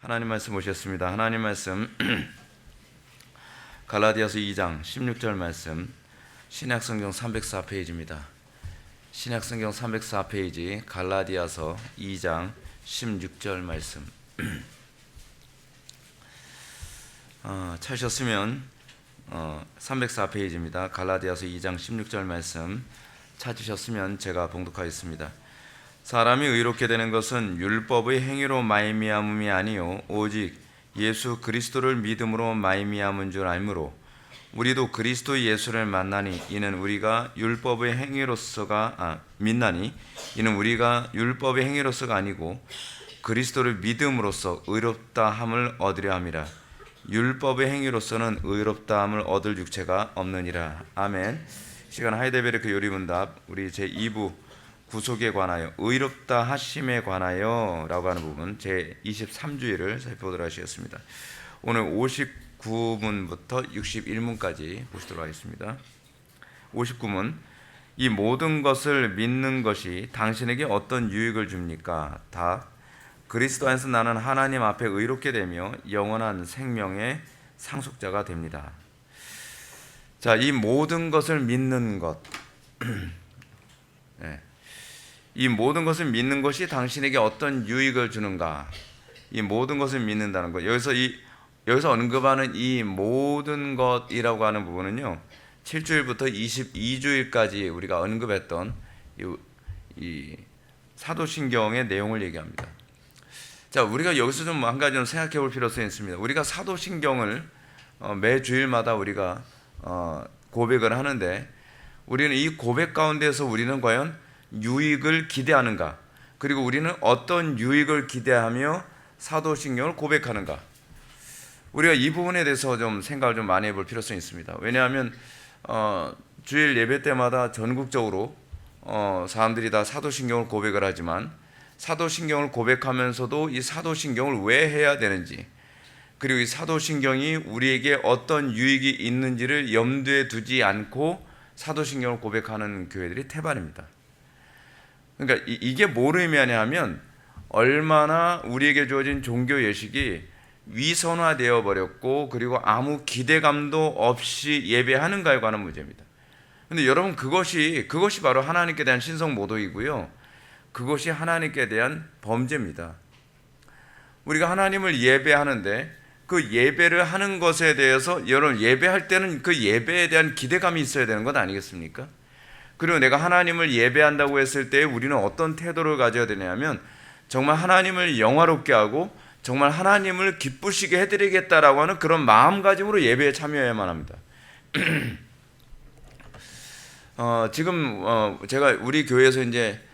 하나님 말씀 오셨습니다. 하나님 말씀 갈라디아서 2장 16절 말씀, 신약성경 304페이지입니다. 신약성경 304페이지 갈라디아서 2장 16절 말씀. 찾으셨으면 304페이지입니다. 갈라디아서 2장 16절 말씀 찾으셨으면 제가 봉독하겠습니다. 사람이 의롭게 되는 것은 율법의 행위로 말미암음이 아니요 오직 예수 그리스도를 믿음으로 말미암은 줄 알므로 우리도 그리스도 예수를 만나니 이는 우리가 율법의 행위로서가 믿나니 이는 우리가 율법의 행위로서가 아니고 그리스도를 믿음으로써 의롭다함을 얻으려 함이라. 율법의 행위로서는 의롭다함을 얻을 육체가 없느니라. 아멘. 시간 하이데베르크 요리문답 우리 제2부 구속에 관하여 의롭다 하심에 관하여 라고 하는 부분 제23주일을 살펴보도록 하시겠습니다. 오늘 59문부터 61문까지 보시도록 하겠습니다. 59문. 이 모든 것을 믿는 것이 당신에게 어떤 유익을 줍니까? 답. 그리스도 안에서 나는 하나님 앞에 의롭게 되며 영원한 생명의 상속자가 됩니다. 자, 이 모든 것을 믿는 것. 네. 이 모든 것을 믿는 것이 당신에게 어떤 유익을 주는가? 이 모든 것을 믿는다는 것. 여기서 언급하는 이 모든 것이라고 하는 부분은요, 7주일부터 22주일까지 우리가 언급했던 이 사도신경의 내용을 얘기합니다. 자, 우리가 여기서 좀 한 가지 좀 생각해 볼 필요성이 있습니다. 우리가 사도신경을 매 주일마다 우리가 고백을 하는데, 우리는 이 고백 가운데서 우리는 과연 유익을 기대하는가? 그리고 우리는 어떤 유익을 기대하며 사도신경을 고백하는가? 우리가 이 부분에 대해서 좀 생각을 좀 많이 해볼 필요성이 있습니다. 왜냐하면 주일 예배 때마다 전국적으로 사람들이 다 사도신경을 고백을 하지만 사도신경을 고백하면서도 이 사도신경을 왜 해야 되는지, 그리고 이 사도신경이 우리에게 어떤 유익이 있는지를 염두에 두지 않고 사도신경을 고백하는 교회들이 태반입니다. 그러니까 이게 뭘 의미하냐 하면 얼마나 우리에게 주어진 종교 예식이 위선화되어 버렸고 그리고 아무 기대감도 없이 예배하는가에 관한 문제입니다. 그런데 여러분, 그것이 바로 하나님께 대한 신성 모독이고요, 그것이 하나님께 대한 범죄입니다. 우리가 하나님을 예배하는데 그 예배를 하는 것에 대해서, 여러분, 예배할 때는 그 예배에 대한 기대감이 있어야 되는 것 아니겠습니까? 그리고 내가 하나님을 예배한다고 했을 때 우리는 어떤 태도를 가져야 되냐면 정말 하나님을 영화롭게 하고 정말 하나님을 기쁘시게 해드리겠다라고 하는 그런 마음가짐으로 예배에 참여해야만 합니다. 지금 제가 우리 교회에서 이제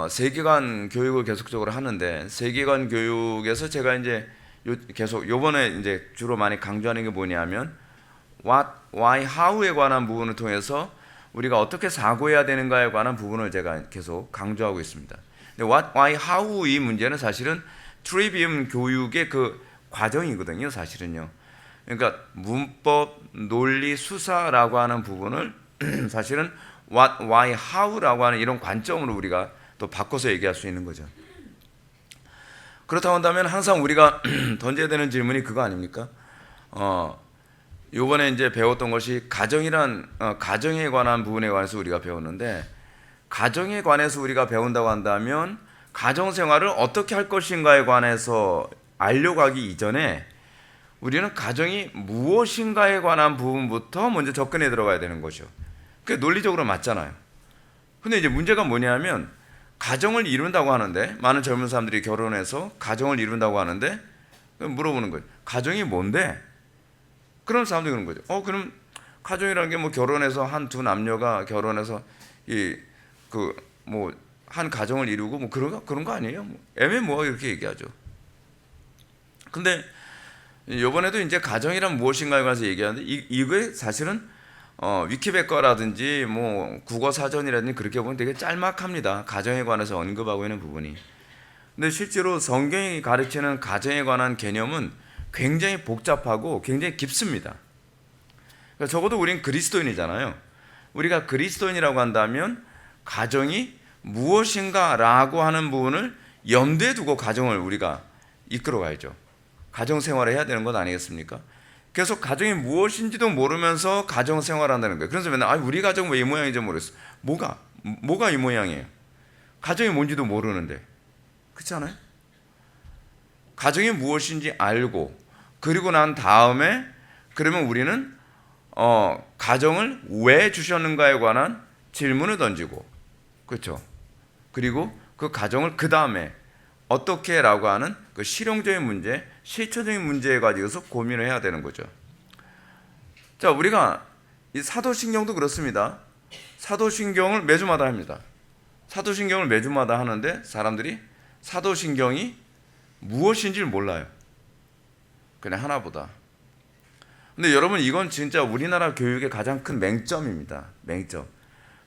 세계관 교육을 계속적으로 하는데, 세계관 교육에서 제가 이제 계속 요번에 이제 주로 많이 강조하는 게 뭐냐면 what, why, how에 관한 부분을 통해서 우리가 어떻게 사고해야 되는가에 관한 부분을 제가 계속 강조하고 있습니다. 근데 what, why, how 이 문제는 사실은 트리비움 교육의 그 과정이거든요, 사실은요. 그러니까 문법, 논리, 수사라고 하는 부분을 사실은 what, why, how라고 하는 이런 관점으로 우리가 또 바꿔서 얘기할 수 있는 거죠. 그렇다고 한다면 항상 우리가 던져야 되는 질문이 그거 아닙니까? 요번에 이제 배웠던 것이 가정에 관한 부분에 관해서 우리가 배웠는데, 가정에 관해서 우리가 배운다고 한다면 가정 생활을 어떻게 할 것인가에 관해서 알려고 하기 이전에 우리는 가정이 무엇인가에 관한 부분부터 먼저 접근해 들어가야 되는 거죠. 그게 논리적으로 맞잖아요. 근데 이제 문제가 뭐냐면, 가정을 이룬다고 하는데, 많은 젊은 사람들이 결혼해서 가정을 이룬다고 하는데 물어보는 거예요. 가정이 뭔데? 그런 사람들이 그런 거죠. 그럼 가정이라는 게 뭐 결혼해서 한 두 남녀가 결혼해서 한 가정을 이루고 뭐 그런 거 아니에요? 뭐 애매모호하게 이렇게 얘기하죠. 근데 이번에도 이제 가정이란 무엇인가에 관해서 얘기하는데 이게 사실은 위키백과라든지 뭐 국어 사전이라든지 그렇게 보면 되게 짤막합니다. 가정에 관해서 언급하고 있는 부분이. 근데 실제로 성경이 가르치는 가정에 관한 개념은 굉장히 복잡하고 굉장히 깊습니다. 그러니까 적어도 우린 그리스도인이잖아요. 우리가 그리스도인이라고 한다면 가정이 무엇인가라고 하는 부분을 염두에 두고 가정을 우리가 이끌어가야죠. 가정 생활을 해야 되는 것 아니겠습니까? 계속 가정이 무엇인지도 모르면서 가정 생활한다는 거예요. 그래서 맨날 우리 가정 왜 이 모양인지 모르겠어. 뭐가 이 모양이에요? 가정이 뭔지도 모르는데. 그렇지 않아요? 가정이 무엇인지 알고 그리고 난 다음에 그러면 우리는 가정을 왜 주셨는가에 관한 질문을 던지고, 그렇죠? 그리고 그 가정을 그 다음에 어떻게라고 하는 그 실용적인 문제, 실천적인 문제에 가지고서 고민을 해야 되는 거죠. 자, 우리가 이 사도신경도 그렇습니다. 사도신경을 매주마다 합니다. 사도신경을 매주마다 하는데 사람들이 사도신경이 무엇인지를 몰라요. 그냥 하나보다. 근데 여러분, 이건 진짜 우리나라 교육의 가장 큰 맹점입니다. 맹점.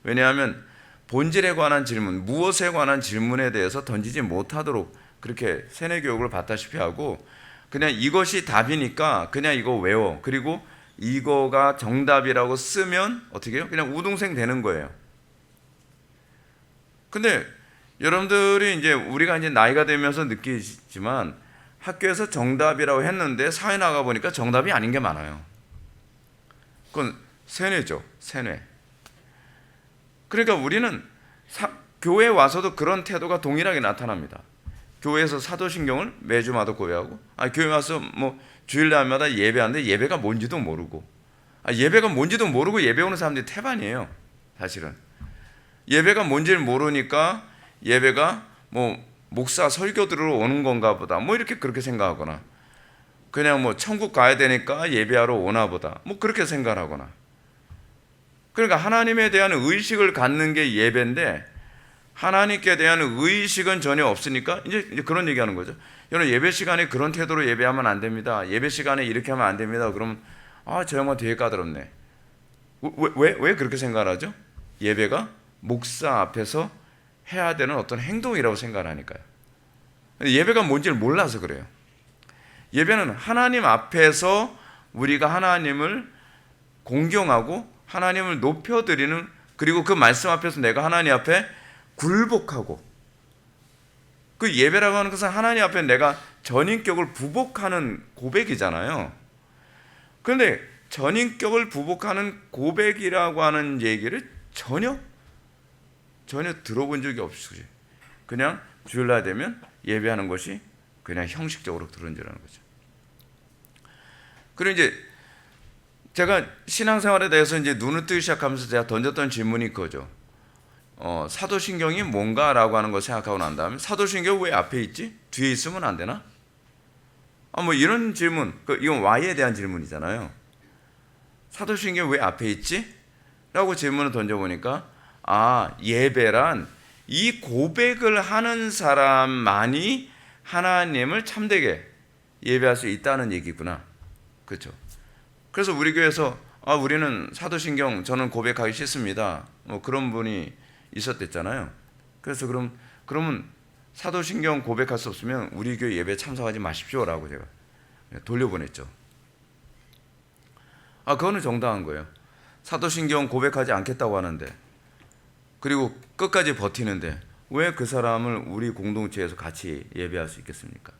왜냐하면 본질에 관한 질문, 무엇에 관한 질문에 대해서 던지지 못하도록 그렇게 세뇌 교육을 받다시피 하고, 그냥 이것이 답이니까 그냥 이거 외워. 그리고 이거가 정답이라고 쓰면 어떻게 해요? 그냥 우등생 되는 거예요. 근데 여러분들이 이제 우리가 이제 나이가 되면서 느끼지만 학교에서 정답이라고 했는데 사회 나가 보니까 정답이 아닌 게 많아요. 그건 세뇌죠, 세뇌. 그러니까 우리는 교회에 와서도 그런 태도가 동일하게 나타납니다. 교회에서 사도신경을 매주마다 고백하고, 교회 와서 뭐 주일날마다 예배하는데 예배가 뭔지도 모르고, 예배가 뭔지도 모르고 예배 오는 사람들이 태반이에요. 사실은 예배가 뭔지를 모르니까 예배가 뭐 목사 설교 들으러 오는 건가 보다, 뭐 이렇게 그렇게 생각하거나, 그냥 뭐 천국 가야 되니까 예배하러 오나 보다, 뭐 그렇게 생각하거나. 그러니까 하나님에 대한 의식을 갖는 게 예배인데 하나님께 대한 의식은 전혀 없으니까 이제 그런 얘기하는 거죠. 여러분, 예배 시간에 그런 태도로 예배하면 안 됩니다. 예배 시간에 이렇게 하면 안 됩니다. 그러면 저 양반 되게 까다롭네. 왜 그렇게 생각하죠? 예배가 목사 앞에서 해야 되는 어떤 행동이라고 생각하니까요. 예배가 뭔지를 몰라서 그래요. 예배는 하나님 앞에서 우리가 하나님을 공경하고 하나님을 높여드리는, 그리고 그 말씀 앞에서 내가 하나님 앞에 굴복하고, 그 예배라고 하는 것은 하나님 앞에 내가 전인격을 부복하는 고백이잖아요. 그런데 전인격을 부복하는 고백이라고 하는 얘기를 전혀 들어본 적이 없이 그냥 주일날 되면 예배하는 것이 그냥 형식적으로 들어온다는 거죠. 그리고 이제 제가 신앙생활에 대해서 이제 눈을 뜨기 시작하면서 제가 던졌던 질문이 그거죠. 사도신경이 뭔가라고 하는 걸 생각하고 난 다음에 사도신경 왜 앞에 있지? 뒤에 있으면 안 되나? 뭐 이런 질문, 이건 Y에 대한 질문이잖아요. 사도신경 왜 앞에 있지? 라고 질문을 던져보니까 예배란 이 고백을 하는 사람만이 하나님을 참되게 예배할 수 있다는 얘기구나. 그렇죠? 그래서 우리 교회에서 우리는 사도신경 저는 고백하기 싫습니다. 뭐 그런 분이 있었댔잖아요. 그래서 그러면 사도신경 고백할 수 없으면 우리 교회 예배 참석하지 마십시오라고 제가 돌려보냈죠. 그거는 정당한 거예요. 사도신경 고백하지 않겠다고 하는데, 그리고 끝까지 버티는데 왜 그 사람을 우리 공동체에서 같이 예배할 수 있겠습니까?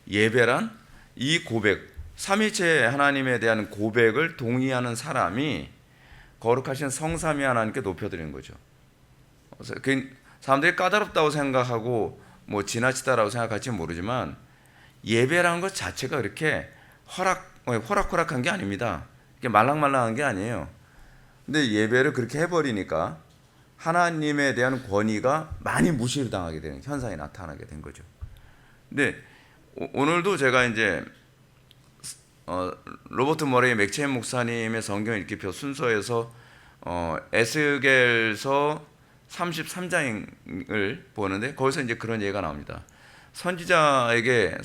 예배란 이 고백, 삼위체 하나님에 대한 고백을 동의하는 사람이 거룩하신 성삼위 하나님께 높여드리는 거죠. 사람들이 까다롭다고 생각하고 뭐 지나치다라고 생각할지 모르지만 예배라는 것 자체가 그렇게 호락호락한 게 아닙니다. 말랑말랑한 게 아니에요. 근데 예배를 그렇게 해버리니까 하나님에 대한 권위가 많이 무시를 당하게 되는 현상이 나타나게 된 거죠. 근데 오늘도 제가 이제 로버트 머레이 맥체인 목사님의 성경 읽기표 순서에서 에스겔서 33장을 보는데 거기서 이제 그런 얘기가 나옵니다. 선지자에게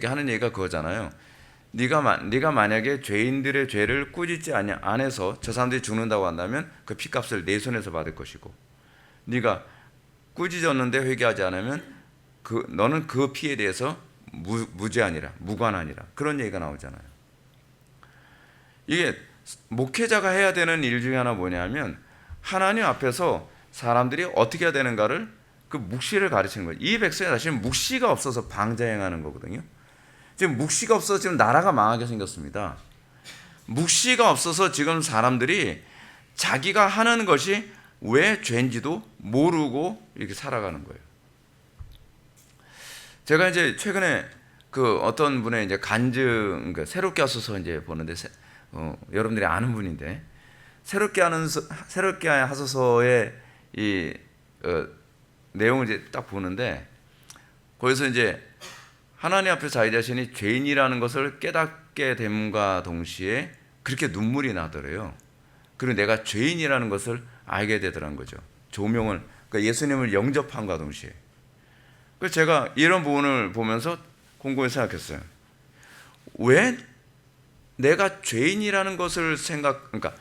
하는 얘기가 그거잖아요. 네가 만약에 죄인들의 죄를 꾸짖지 않아서 저 사람들이 죽는다고 한다면 그 피값을 내 손에서 받을 것이고, 네가 꾸짖었는데 회개하지 않으면 너는 그 피에 대해서 무관하니라. 그런 얘기가 나오잖아요. 이게 목회자가 해야 되는 일 중에 하나 뭐냐면 하나님 앞에서 사람들이 어떻게 해야 되는가를 그 묵시를 가르치는 거예요. 이 백성이 사실은 묵시가 없어서 방자행하는 거거든요. 지금 묵시가 없어서 지금 나라가 망하게 생겼습니다. 묵시가 없어서 지금 사람들이 자기가 하는 것이 왜 죄인지도 모르고 이렇게 살아가는 거예요. 제가 이제 최근에 그 어떤 분의 이제 간증, 새롭게 하소서 이제 보는데, 여러분들이 아는 분인데, 새롭게 하소서의 이 내용을 이제 딱 보는데, 거기서 이제 하나님 앞에 자기 자신이 죄인이라는 것을 깨닫게 됨과 동시에 그렇게 눈물이 나더래요. 그리고 내가 죄인이라는 것을 알게 되더란 거죠. 조명을, 그러니까 예수님을 영접함과 동시에. 그래서 제가 이런 부분을 보면서 곰곰이 생각했어요. 왜 내가 죄인이라는 것을 그러니까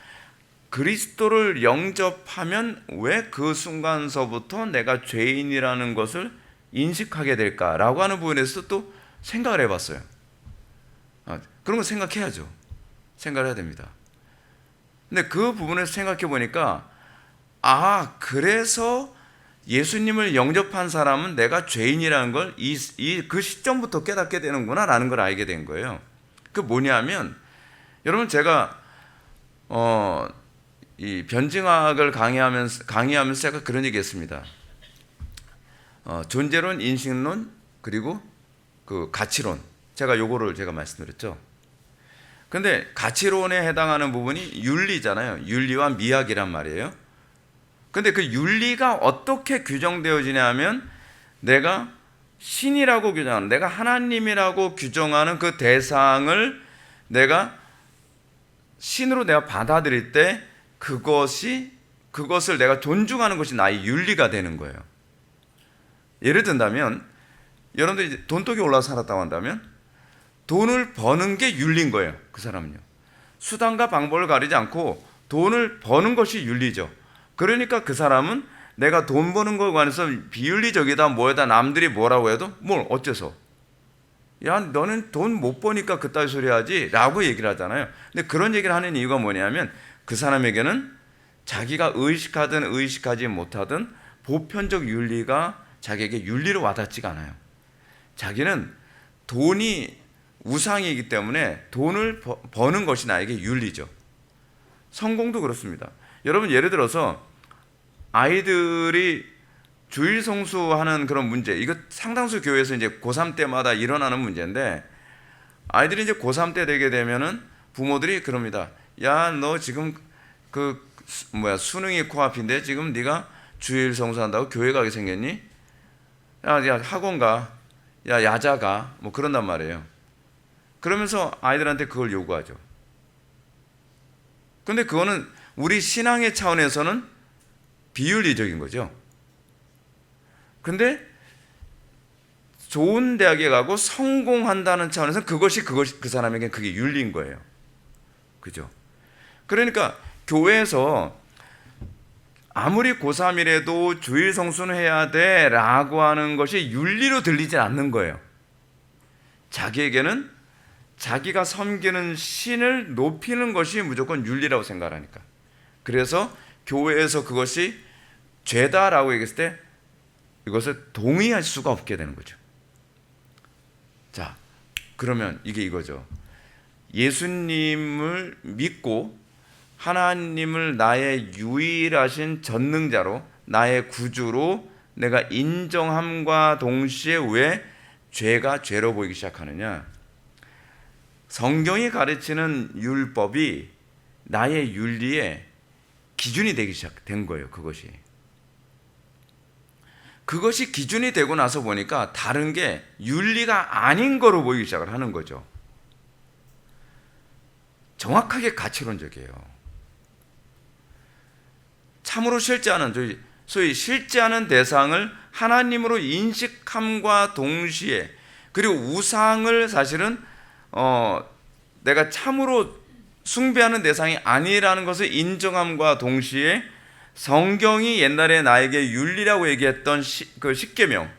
그리스도를 영접하면 왜 그 순간서부터 내가 죄인이라는 것을 인식하게 될까라고 하는 부분에서 또 생각을 해봤어요. 그런 거 생각해야죠. 생각을 해야 됩니다. 근데 그 부분에서 생각해 보니까 그래서 예수님을 영접한 사람은 내가 죄인이라는 걸 그 시점부터 깨닫게 되는구나 라는 걸 알게 된 거예요. 그 뭐냐면, 여러분 제가 이 변증학을 강의하면서 제가 그런 얘기 했습니다. 존재론, 인식론, 그리고 그 가치론. 제가 말씀드렸죠. 근데 가치론에 해당하는 부분이 윤리잖아요. 윤리와 미학이란 말이에요. 근데 그 윤리가 어떻게 규정되어지냐 하면, 내가 신이라고 규정하는, 내가 하나님이라고 규정하는 그 대상을 내가 신으로 내가 받아들일 때 그것을 내가 존중하는 것이 나의 윤리가 되는 거예요. 예를 든다면, 여러분들이 돈독이 올라서 살았다고 한다면 돈을 버는 게 윤리인 거예요. 그 사람은요. 수단과 방법을 가리지 않고 돈을 버는 것이 윤리죠. 그러니까 그 사람은 내가 돈 버는 것에 관해서 비윤리적이다, 뭐에다 남들이 뭐라고 해도 뭘 어째서, 야 너는 돈 못 버니까 그따위 소리 하지 라고 얘기를 하잖아요. 근데 그런 얘기를 하는 이유가 뭐냐면, 그 사람에게는 자기가 의식하든 의식하지 못하든 보편적 윤리가 자기에게 윤리로 와닿지가 않아요. 자기는 돈이 우상이기 때문에 돈을 버는 것이 나에게 윤리죠. 성공도 그렇습니다. 여러분 예를 들어서 아이들이 주일 성수하는 그런 문제, 이거 상당수 교회에서 이제 고3 때마다 일어나는 문제인데, 아이들이 이제 고3 때 되게 되면은 부모들이 그럽니다. 야, 너 지금 수능이 코앞인데 지금 네가 주일 성수한다고 교회 가게 생겼니? 야 학원 가, 야 야자 가, 뭐 그런단 말이에요. 그러면서 아이들한테 그걸 요구하죠. 근데 그거는 우리 신앙의 차원에서는 비윤리적인 거죠. 근데 좋은 대학에 가고 성공한다는 차원에서는 그것이 그 사람에게 그게 윤리인 거예요. 그죠? 그러니까 교회에서 아무리 고3이라도 주일 성수는 해야 돼 라고 하는 것이 윤리로 들리지 않는 거예요. 자기에게는 자기가 섬기는 신을 높이는 것이 무조건 윤리라고 생각하니까. 그래서 교회에서 그것이 죄다라고 얘기했을 때 이것을 동의할 수가 없게 되는 거죠. 자, 그러면 이거죠. 예수님을 믿고 하나님을 나의 유일하신 전능자로, 나의 구주로 내가 인정함과 동시에 왜 죄가 죄로 보이기 시작하느냐? 성경이 가르치는 율법이 나의 윤리의 기준이 되기 시작된 거예요. 그것이 기준이 되고 나서 보니까 다른 게 윤리가 아닌 거로 보이기 시작을 하는 거죠. 정확하게 가치론적이에요. 참으로 실제하는, 소위 실제하는 대상을 하나님으로 인식함과 동시에, 그리고 우상을 사실은 내가 참으로 숭배하는 대상이 아니라는 것을 인정함과 동시에, 성경이 옛날에 나에게 윤리라고 얘기했던 그 십계명,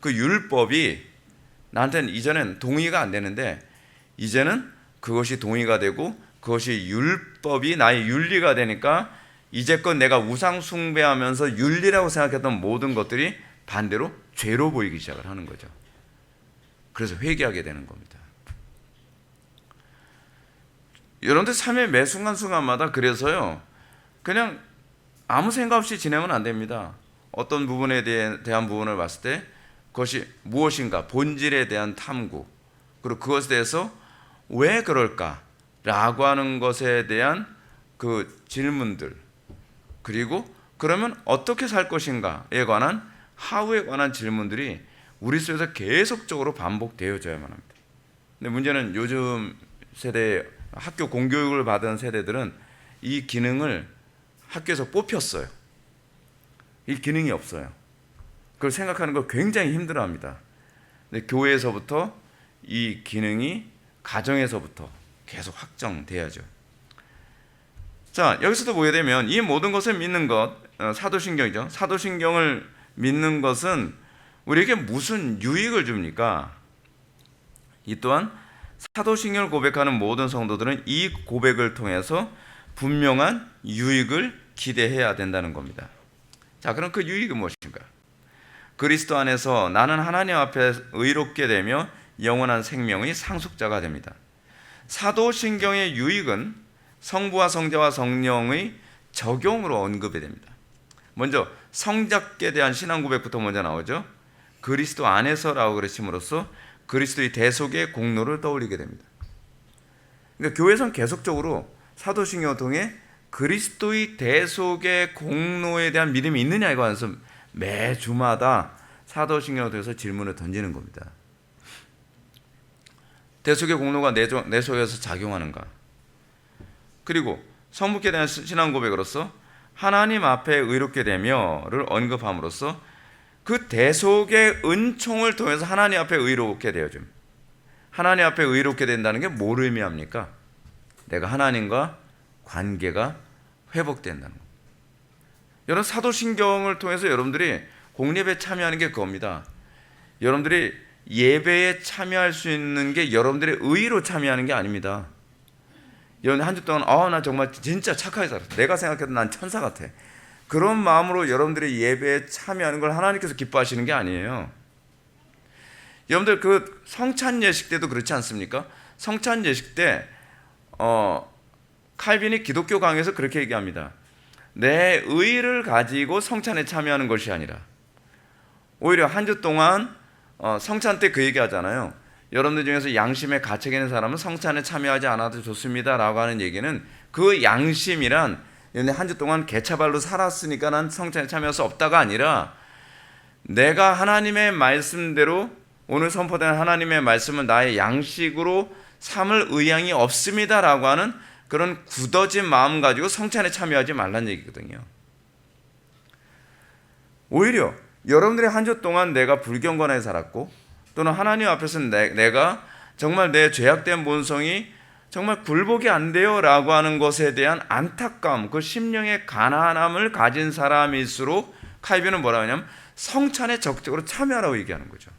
그 율법이 나한테는 이전엔 동의가 안 되는데, 이제는 그것이 동의가 되고 그것이 율법이 나의 윤리가 되니까, 이제껏 내가 우상 숭배하면서 윤리라고 생각했던 모든 것들이 반대로 죄로 보이기 시작을 하는 거죠. 그래서 회개하게 되는 겁니다. 여러분들 삶의 매 순간순간마다 그래서요, 그냥 아무 생각 없이 지내면 안 됩니다. 어떤 부분에 대한 부분을 봤을 때 그것이 무엇인가, 본질에 대한 탐구, 그리고 그것에 대해서 왜 그럴까라고 하는 것에 대한 그 질문들, 그리고 그러면 어떻게 살 것인가에 관한 하우에 관한 질문들이 우리 속에서 계속적으로 반복되어져야만 합니다. 근데 문제는 요즘 세대, 학교 공교육을 받은 세대들은 이 기능을 학교에서 뽑혔어요. 이 기능이 없어요. 그걸 생각하는 걸 굉장히 힘들어합니다. 근데 교회에서부터 이 기능이 가정에서부터 계속 확정돼야죠. 자, 여기서도 보게 되면 이 모든 것을 믿는 것, 사도신경이죠. 사도신경을 믿는 것은 우리에게 무슨 유익을 줍니까? 이 또한 사도신경을 고백하는 모든 성도들은 이 고백을 통해서 분명한 유익을 기대해야 된다는 겁니다. 자, 그럼 그 유익은 무엇인가? 그리스도 안에서 나는 하나님 앞에 의롭게 되며 영원한 생명의 상속자가 됩니다. 사도신경의 유익은 성부와 성자와 성령의 적용으로 언급이 됩니다. 먼저 성자께 대한 신앙 고백부터 먼저 나오죠. 그리스도 안에서라고 그러심으로써 그리스도의 대속의 공로를 떠올리게 됩니다. 그러니까 교회에서는 계속적으로 사도신경을 통해 그리스도의 대속의 공로에 대한 믿음이 있느냐에 관해서 매 주마다 사도신경을 통해서 질문을 던지는 겁니다. 대속의 공로가 내 속에서 작용하는가? 그리고 성부께 대한 신앙 고백으로서 하나님 앞에 의롭게 되며를 언급함으로써 그 대속의 은총을 통해서 하나님 앞에 의롭게 되어집니다. 하나님 앞에 의롭게 된다는 게 뭘 의미합니까? 내가 하나님과 관계가 회복된다는 겁니다. 여러분, 사도신경을 통해서 여러분들이 공예배에 참여하는 게 그겁니다. 여러분들이 예배에 참여할 수 있는 게 여러분들의 의로 참여하는 게 아닙니다. 여러분 한 주 동안 나 정말 진짜 착하게 살았어. 내가 생각해도 난 천사 같아. 그런 마음으로 여러분들의 예배에 참여하는 걸 하나님께서 기뻐하시는 게 아니에요. 여러분들 그 성찬 예식 때도 그렇지 않습니까? 성찬 예식 때 칼빈이 기독교 강의에서 그렇게 얘기합니다. 내 의를 가지고 성찬에 참여하는 것이 아니라 오히려 한 주 동안 성찬 때 그 얘기 하잖아요. 여러분들 중에서 양심에 가책이 있는 사람은 성찬에 참여하지 않아도 좋습니다 라고 하는 얘기는 그 양심이란 한 주 동안 개차발로 살았으니까 난 성찬에 참여할 수 없다가 아니라 내가 하나님의 말씀대로 오늘 선포된 하나님의 말씀은 나의 양식으로 삼을 의향이 없습니다 라고 하는 그런 굳어진 마음 가지고 성찬에 참여하지 말란 얘기거든요. 오히려 여러분들이 한 주 동안 내가 불경건하게 살았고 또는 하나님 앞에서 내가 정말 내 죄악된 본성이 정말 굴복이 안 돼요 라고 하는 것에 대한 안타까움, 그 심령의 가난함을 가진 사람일수록 칼빈은 뭐라 하냐면 성찬에 적극적으로 참여하라고 얘기하는 거죠.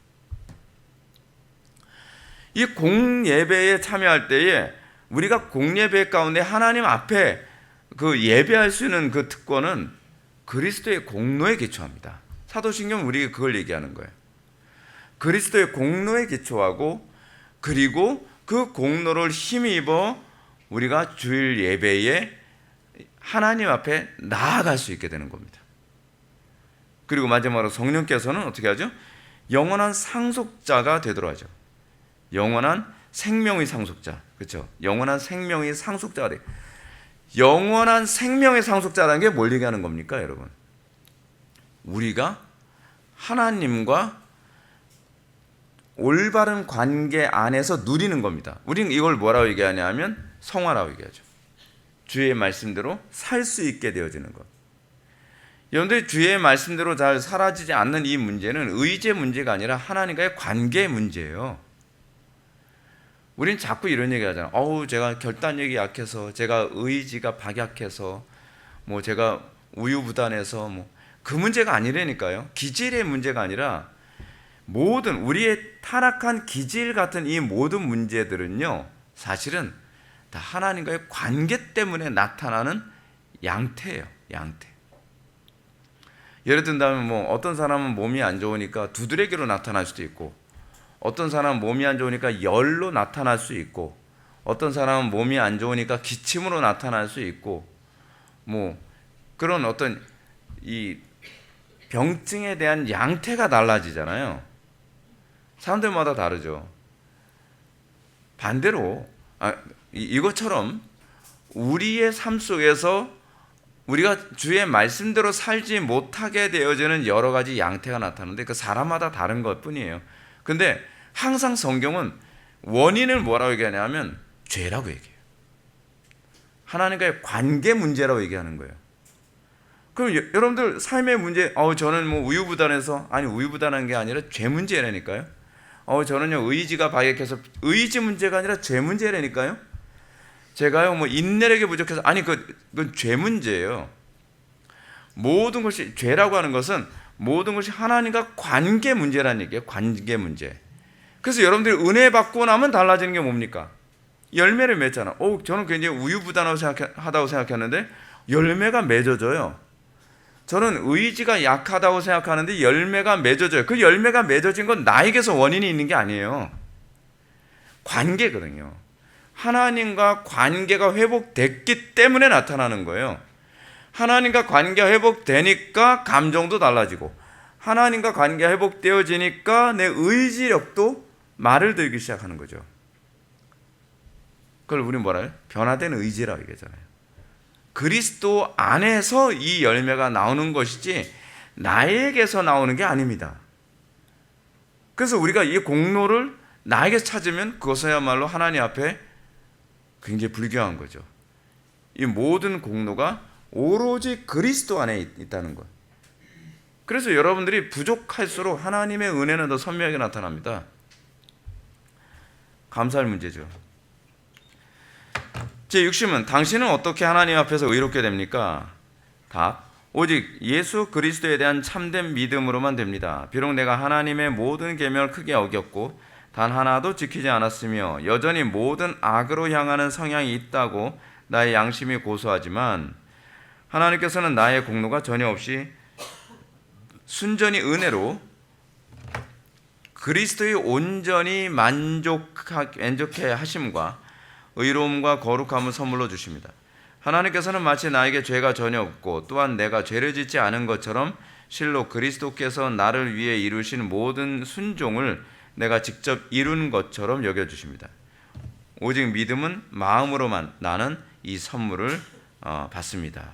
이 공예배에 참여할 때에 우리가 공예배 가운데 하나님 앞에 그 예배할 수 있는 그 특권은 그리스도의 공로에 기초합니다. 사도신경은 우리에게 그걸 얘기하는 거예요. 그리스도의 공로에 기초하고 그리고 그 공로를 힘입어 우리가 주일 예배에 하나님 앞에 나아갈 수 있게 되는 겁니다. 그리고 마지막으로 성령께서는 어떻게 하죠? 영원한 상속자가 되도록 하죠. 영원한 생명의 상속자, 그렇죠? 영원한 생명의 상속자가 돼. 영원한 생명의 상속자라는 게 뭘 얘기하는 겁니까, 여러분? 우리가 하나님과 올바른 관계 안에서 누리는 겁니다. 우리는 이걸 뭐라고 얘기하냐면 성화라고 얘기하죠. 주의 말씀대로 살 수 있게 되어지는 것. 여러분들이 주의 말씀대로 잘 사라지지 않는 이 문제는 의지의 문제가 아니라 하나님과의 관계의 문제예요. 우린 자꾸 이런 얘기 하잖아요. 제가 결단력이 약해서, 제가 의지가 박약해서, 제가 우유부단해서, 그 문제가 아니라니까요. 기질의 문제가 아니라 모든 우리의 타락한 기질 같은 이 모든 문제들은요, 사실은 다 하나님과의 관계 때문에 나타나는 양태예요. 양태. 예를 든다면 뭐 어떤 사람은 몸이 안 좋으니까 두드러기로 나타날 수도 있고, 어떤 사람은 몸이 안 좋으니까 열로 나타날 수 있고, 어떤 사람은 몸이 안 좋으니까 기침으로 나타날 수 있고, 뭐 그런 어떤 이 병증에 대한 양태가 달라지잖아요. 사람들마다 다르죠. 반대로 이것처럼 우리의 삶 속에서 우리가 주의 말씀대로 살지 못하게 되어지는 여러 가지 양태가 나타나는데 그 사람마다 다른 것 뿐이에요. 근데 항상 성경은 원인을 뭐라고 얘기하냐면 죄라고 얘기해요. 하나님과의 관계 문제라고 얘기하는 거예요. 그럼 여러분들 삶의 문제, 저는 뭐 우유부단해서, 아니 우유부단한 게 아니라 죄 문제라니까요. 저는요 의지가 박약해서, 의지 문제가 아니라 죄 문제라니까요. 제가요 뭐 인내력이 부족해서, 아니 그건 죄 문제예요. 모든 것이, 죄라고 하는 것은 모든 것이 하나님과 관계 문제라는 얘기예요. 관계 문제. 그래서 여러분들이 은혜 받고 나면 달라지는 게 뭡니까? 열매를 맺잖아. 저는 굉장히 우유부단하다고 생각했는데 열매가 맺어져요. 저는 의지가 약하다고 생각하는데 열매가 맺어져요. 그 열매가 맺어진 건 나에게서 원인이 있는 게 아니에요. 관계거든요. 하나님과 관계가 회복됐기 때문에 나타나는 거예요. 하나님과 관계가 회복되니까 감정도 달라지고, 하나님과 관계가 회복되어지니까 내 의지력도 말을 들기 시작하는 거죠. 그걸 우리는 뭐라 해요? 변화된 의지라고 얘기하잖아요. 그리스도 안에서 이 열매가 나오는 것이지 나에게서 나오는 게 아닙니다. 그래서 우리가 이 공로를 나에게서 찾으면 그것이야말로 하나님 앞에 굉장히 불교한 거죠. 이 모든 공로가 오로지 그리스도 안에 있다는 것. 그래서 여러분들이 부족할수록 하나님의 은혜는 더 선명하게 나타납니다. 감사할 문제죠. 제60은 당신은 어떻게 하나님 앞에서 의롭게 됩니까? 답. 오직 예수 그리스도에 대한 참된 믿음으로만 됩니다. 비록 내가 하나님의 모든 계명을 크게 어겼고 단 하나도 지키지 않았으며 여전히 모든 악으로 향하는 성향이 있다고 나의 양심이 고소하지만 하나님께서는 나의 공로가 전혀 없이 순전히 은혜로 그리스도의 온전히 만족해 하심과 의로움과 거룩함을 선물로 주십니다. 하나님께서는 마치 나에게 죄가 전혀 없고 또한 내가 죄를 짓지 않은 것처럼 실로 그리스도께서 나를 위해 이루신 모든 순종을 내가 직접 이룬 것처럼 여겨주십니다. 오직 믿음은 마음으로만 나는 이 선물을 받습니다.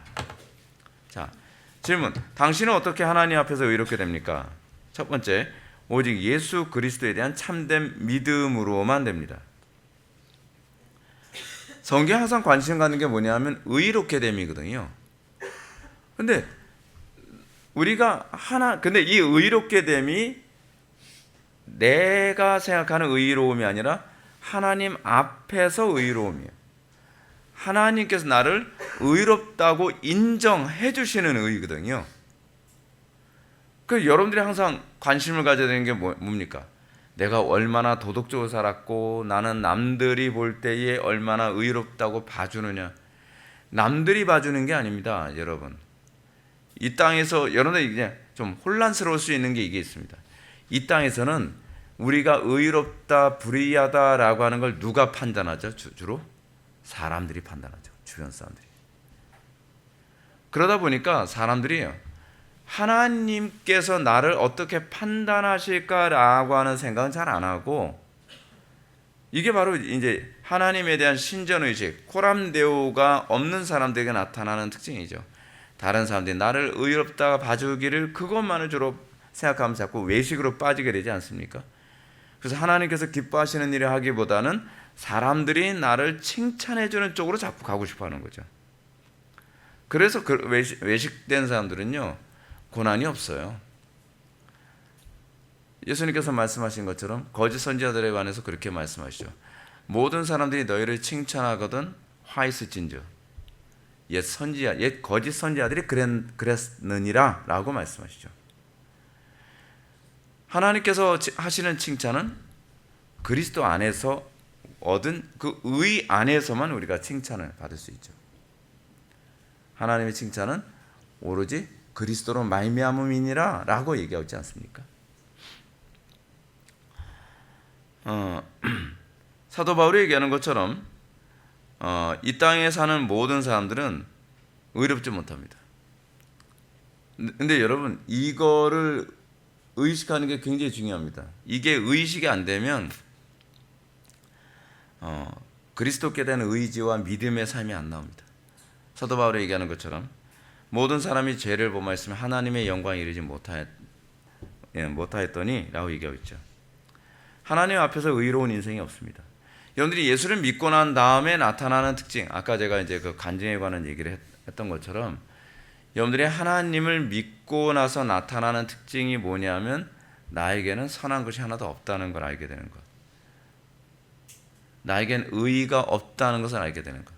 자, 질문. 당신은 어떻게 하나님 앞에서 의롭게 됩니까? 첫 번째, 오직 예수 그리스도에 대한 참된 믿음으로만 됩니다. 성경에 항상 관심 갖는 게 뭐냐면 의롭게 됨이거든요. 근데 근데 이 의롭게 됨이 내가 생각하는 의로움이 아니라 하나님 앞에서 의로움이에요. 하나님께서 나를 의롭다고 인정해 주시는 의거든요. 그 여러분들이 항상 관심을 가져야 되는 게 뭡니까? 내가 얼마나 도덕적으로 살았고 나는 남들이 볼 때에 얼마나 의롭다고 봐주느냐. 남들이 봐주는 게 아닙니다, 여러분. 이 땅에서 여러분들 이제 좀 혼란스러울 수 있는 게 이게 있습니다. 이 땅에서는 우리가 의롭다, 불의하다라고 하는 걸 누가 판단하죠? 주로 사람들이 판단하죠. 주변 사람들이. 그러다 보니까 사람들이 하나님께서 나를 어떻게 판단하실까라고 하는 생각은 잘 안 하고, 이게 바로 이제 하나님에 대한 신전의식, 코람데오가 없는 사람들에게 나타나는 특징이죠. 다른 사람들이 나를 의롭다가 봐주기를 그것만을 주로 생각하면서 자꾸 외식으로 빠지게 되지 않습니까? 그래서 하나님께서 기뻐하시는 일을 하기보다는 사람들이 나를 칭찬해주는 쪽으로 자꾸 가고 싶어하는 거죠. 그래서 외식된 사람들은요 고난이 없어요. 예수님께서 말씀하신 것처럼 거짓 선지자들에 관해서 그렇게 말씀하시죠. 모든 사람들이 너희를 칭찬하거든 화 있을진저 옛 거짓 선지자들이 그랬느니라 라고 말씀하시죠. 하나님께서 하시는 칭찬은 그리스도 안에서 얻은 그 의 안에서만 우리가 칭찬을 받을 수 있죠. 하나님의 칭찬은 오로지 그리스도로 말미암음이니라 라고 얘기하고 있지 않습니까? 사도 바울이 얘기하는 것처럼 이 땅에 사는 모든 사람들은 의롭지 못합니다. 근데 여러분, 이거를 의식하는 게 굉장히 중요합니다. 이게 의식이 안 되면 그리스도께 대한 의지와 믿음의 삶이 안 나옵니다. 사도 바울이 얘기하는 것처럼 모든 사람이 죄를 범하였으면 하나님의 영광에 이르지 못하였더니 라고 얘기하고 있죠. 하나님 앞에서 의로운 인생이 없습니다. 여러분들이 예수를 믿고 난 다음에 나타나는 특징, 아까 제가 이제 그 간증에 관한 얘기를 했던 것처럼 여러분들이 하나님을 믿고 나서 나타나는 특징이 뭐냐면 나에게는 선한 것이 하나도 없다는 걸 알게 되는 것. 나에겐 의의가 없다는 것을 알게 되는 것.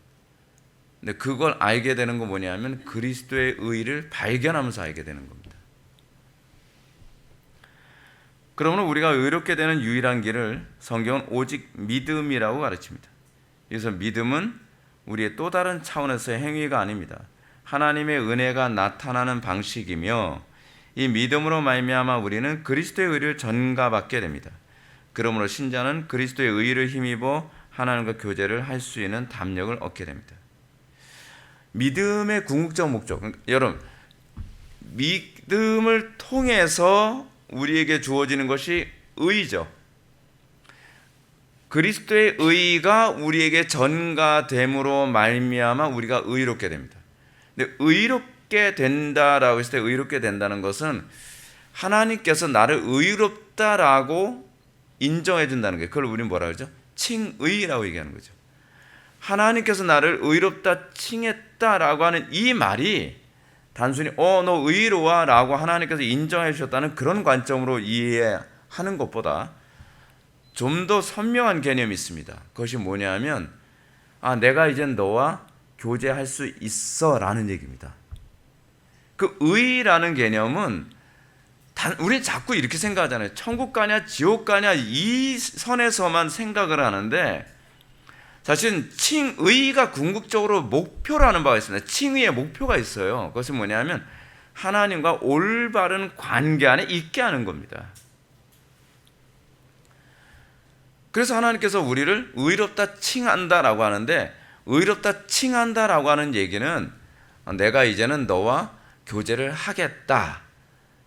근데 그걸 알게 되는 건 뭐냐면 그리스도의 의의를 발견하면서 알게 되는 겁니다. 그러므로 우리가 의롭게 되는 유일한 길을 성경은 오직 믿음이라고 가르칩니다. 그래서 믿음은 우리의 또 다른 차원에서의 행위가 아닙니다. 하나님의 은혜가 나타나는 방식이며 이 믿음으로 말미암아 우리는 그리스도의 의를 전가받게 됩니다. 그러므로 신자는 그리스도의 의를 힘입어 하나님과 교제를 할 수 있는 담력을 얻게 됩니다. 믿음의 궁극적 목적, 여러분, 믿음을 통해서 우리에게 주어지는 것이 의죠. 그리스도의 의가 우리에게 전가됨으로 말미암아 우리가 의롭게 됩니다. 근데 의롭게 된다라고 했을 때 의롭게 된다는 것은 하나님께서 나를 의롭다라고 인정해 준다는 거예요. 그걸 우리는 뭐라 그러죠? 칭의라고 얘기하는 거죠. 하나님께서 나를 의롭다 칭했다라고 하는 이 말이 단순히 너 의로워 라고 하나님께서 인정해 주셨다는 그런 관점으로 이해하는 것보다 좀 더 선명한 개념이 있습니다. 그것이 뭐냐면 내가 이젠 너와 교제할 수 있어 라는 얘기입니다. 그 의라는 개념은 우리 자꾸 이렇게 생각하잖아요. 천국 가냐 지옥 가냐 이 선에서만 생각을 하는데 사실은 칭의가 궁극적으로 목표라는 바가 있습니다. 칭의의 목표가 있어요. 그것은 뭐냐면 하나님과 올바른 관계 안에 있게 하는 겁니다. 그래서 하나님께서 우리를 의롭다 칭한다라고 하는데 의롭다 칭한다라고 하는 얘기는 내가 이제는 너와 교제를 하겠다.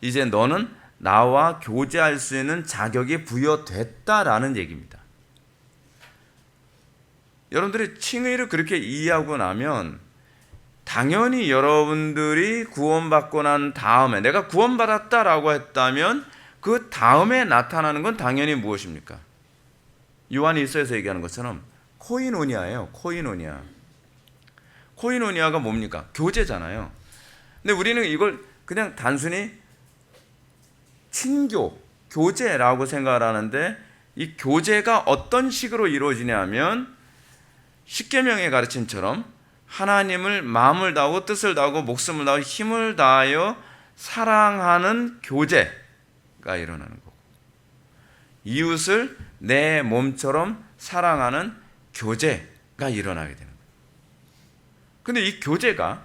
이제 너는 나와 교제할 수 있는 자격이 부여됐다라는 얘기입니다. 여러분들이 칭의를 그렇게 이해하고 나면 당연히 여러분들이 구원받고 난 다음에 내가 구원받았다라고 했다면 그 다음에 나타나는 건 당연히 무엇입니까? 요한 1서에서 얘기하는 것처럼 코이노니아예요. 코이노니아. 코이노니아가 뭡니까? 교제잖아요. 근데 우리는 이걸 그냥 단순히 친교, 교제라고 생각을 하는데 이 교제가 어떤 식으로 이루어지냐면 십계명의 가르침처럼 하나님을 마음을 다하고 뜻을 다하고 목숨을 다하고 힘을 다하여 사랑하는 교제가 일어나는 거고 이웃을 내 몸처럼 사랑하는 교제가 일어나게 되는 거예요. 근데 이 교제가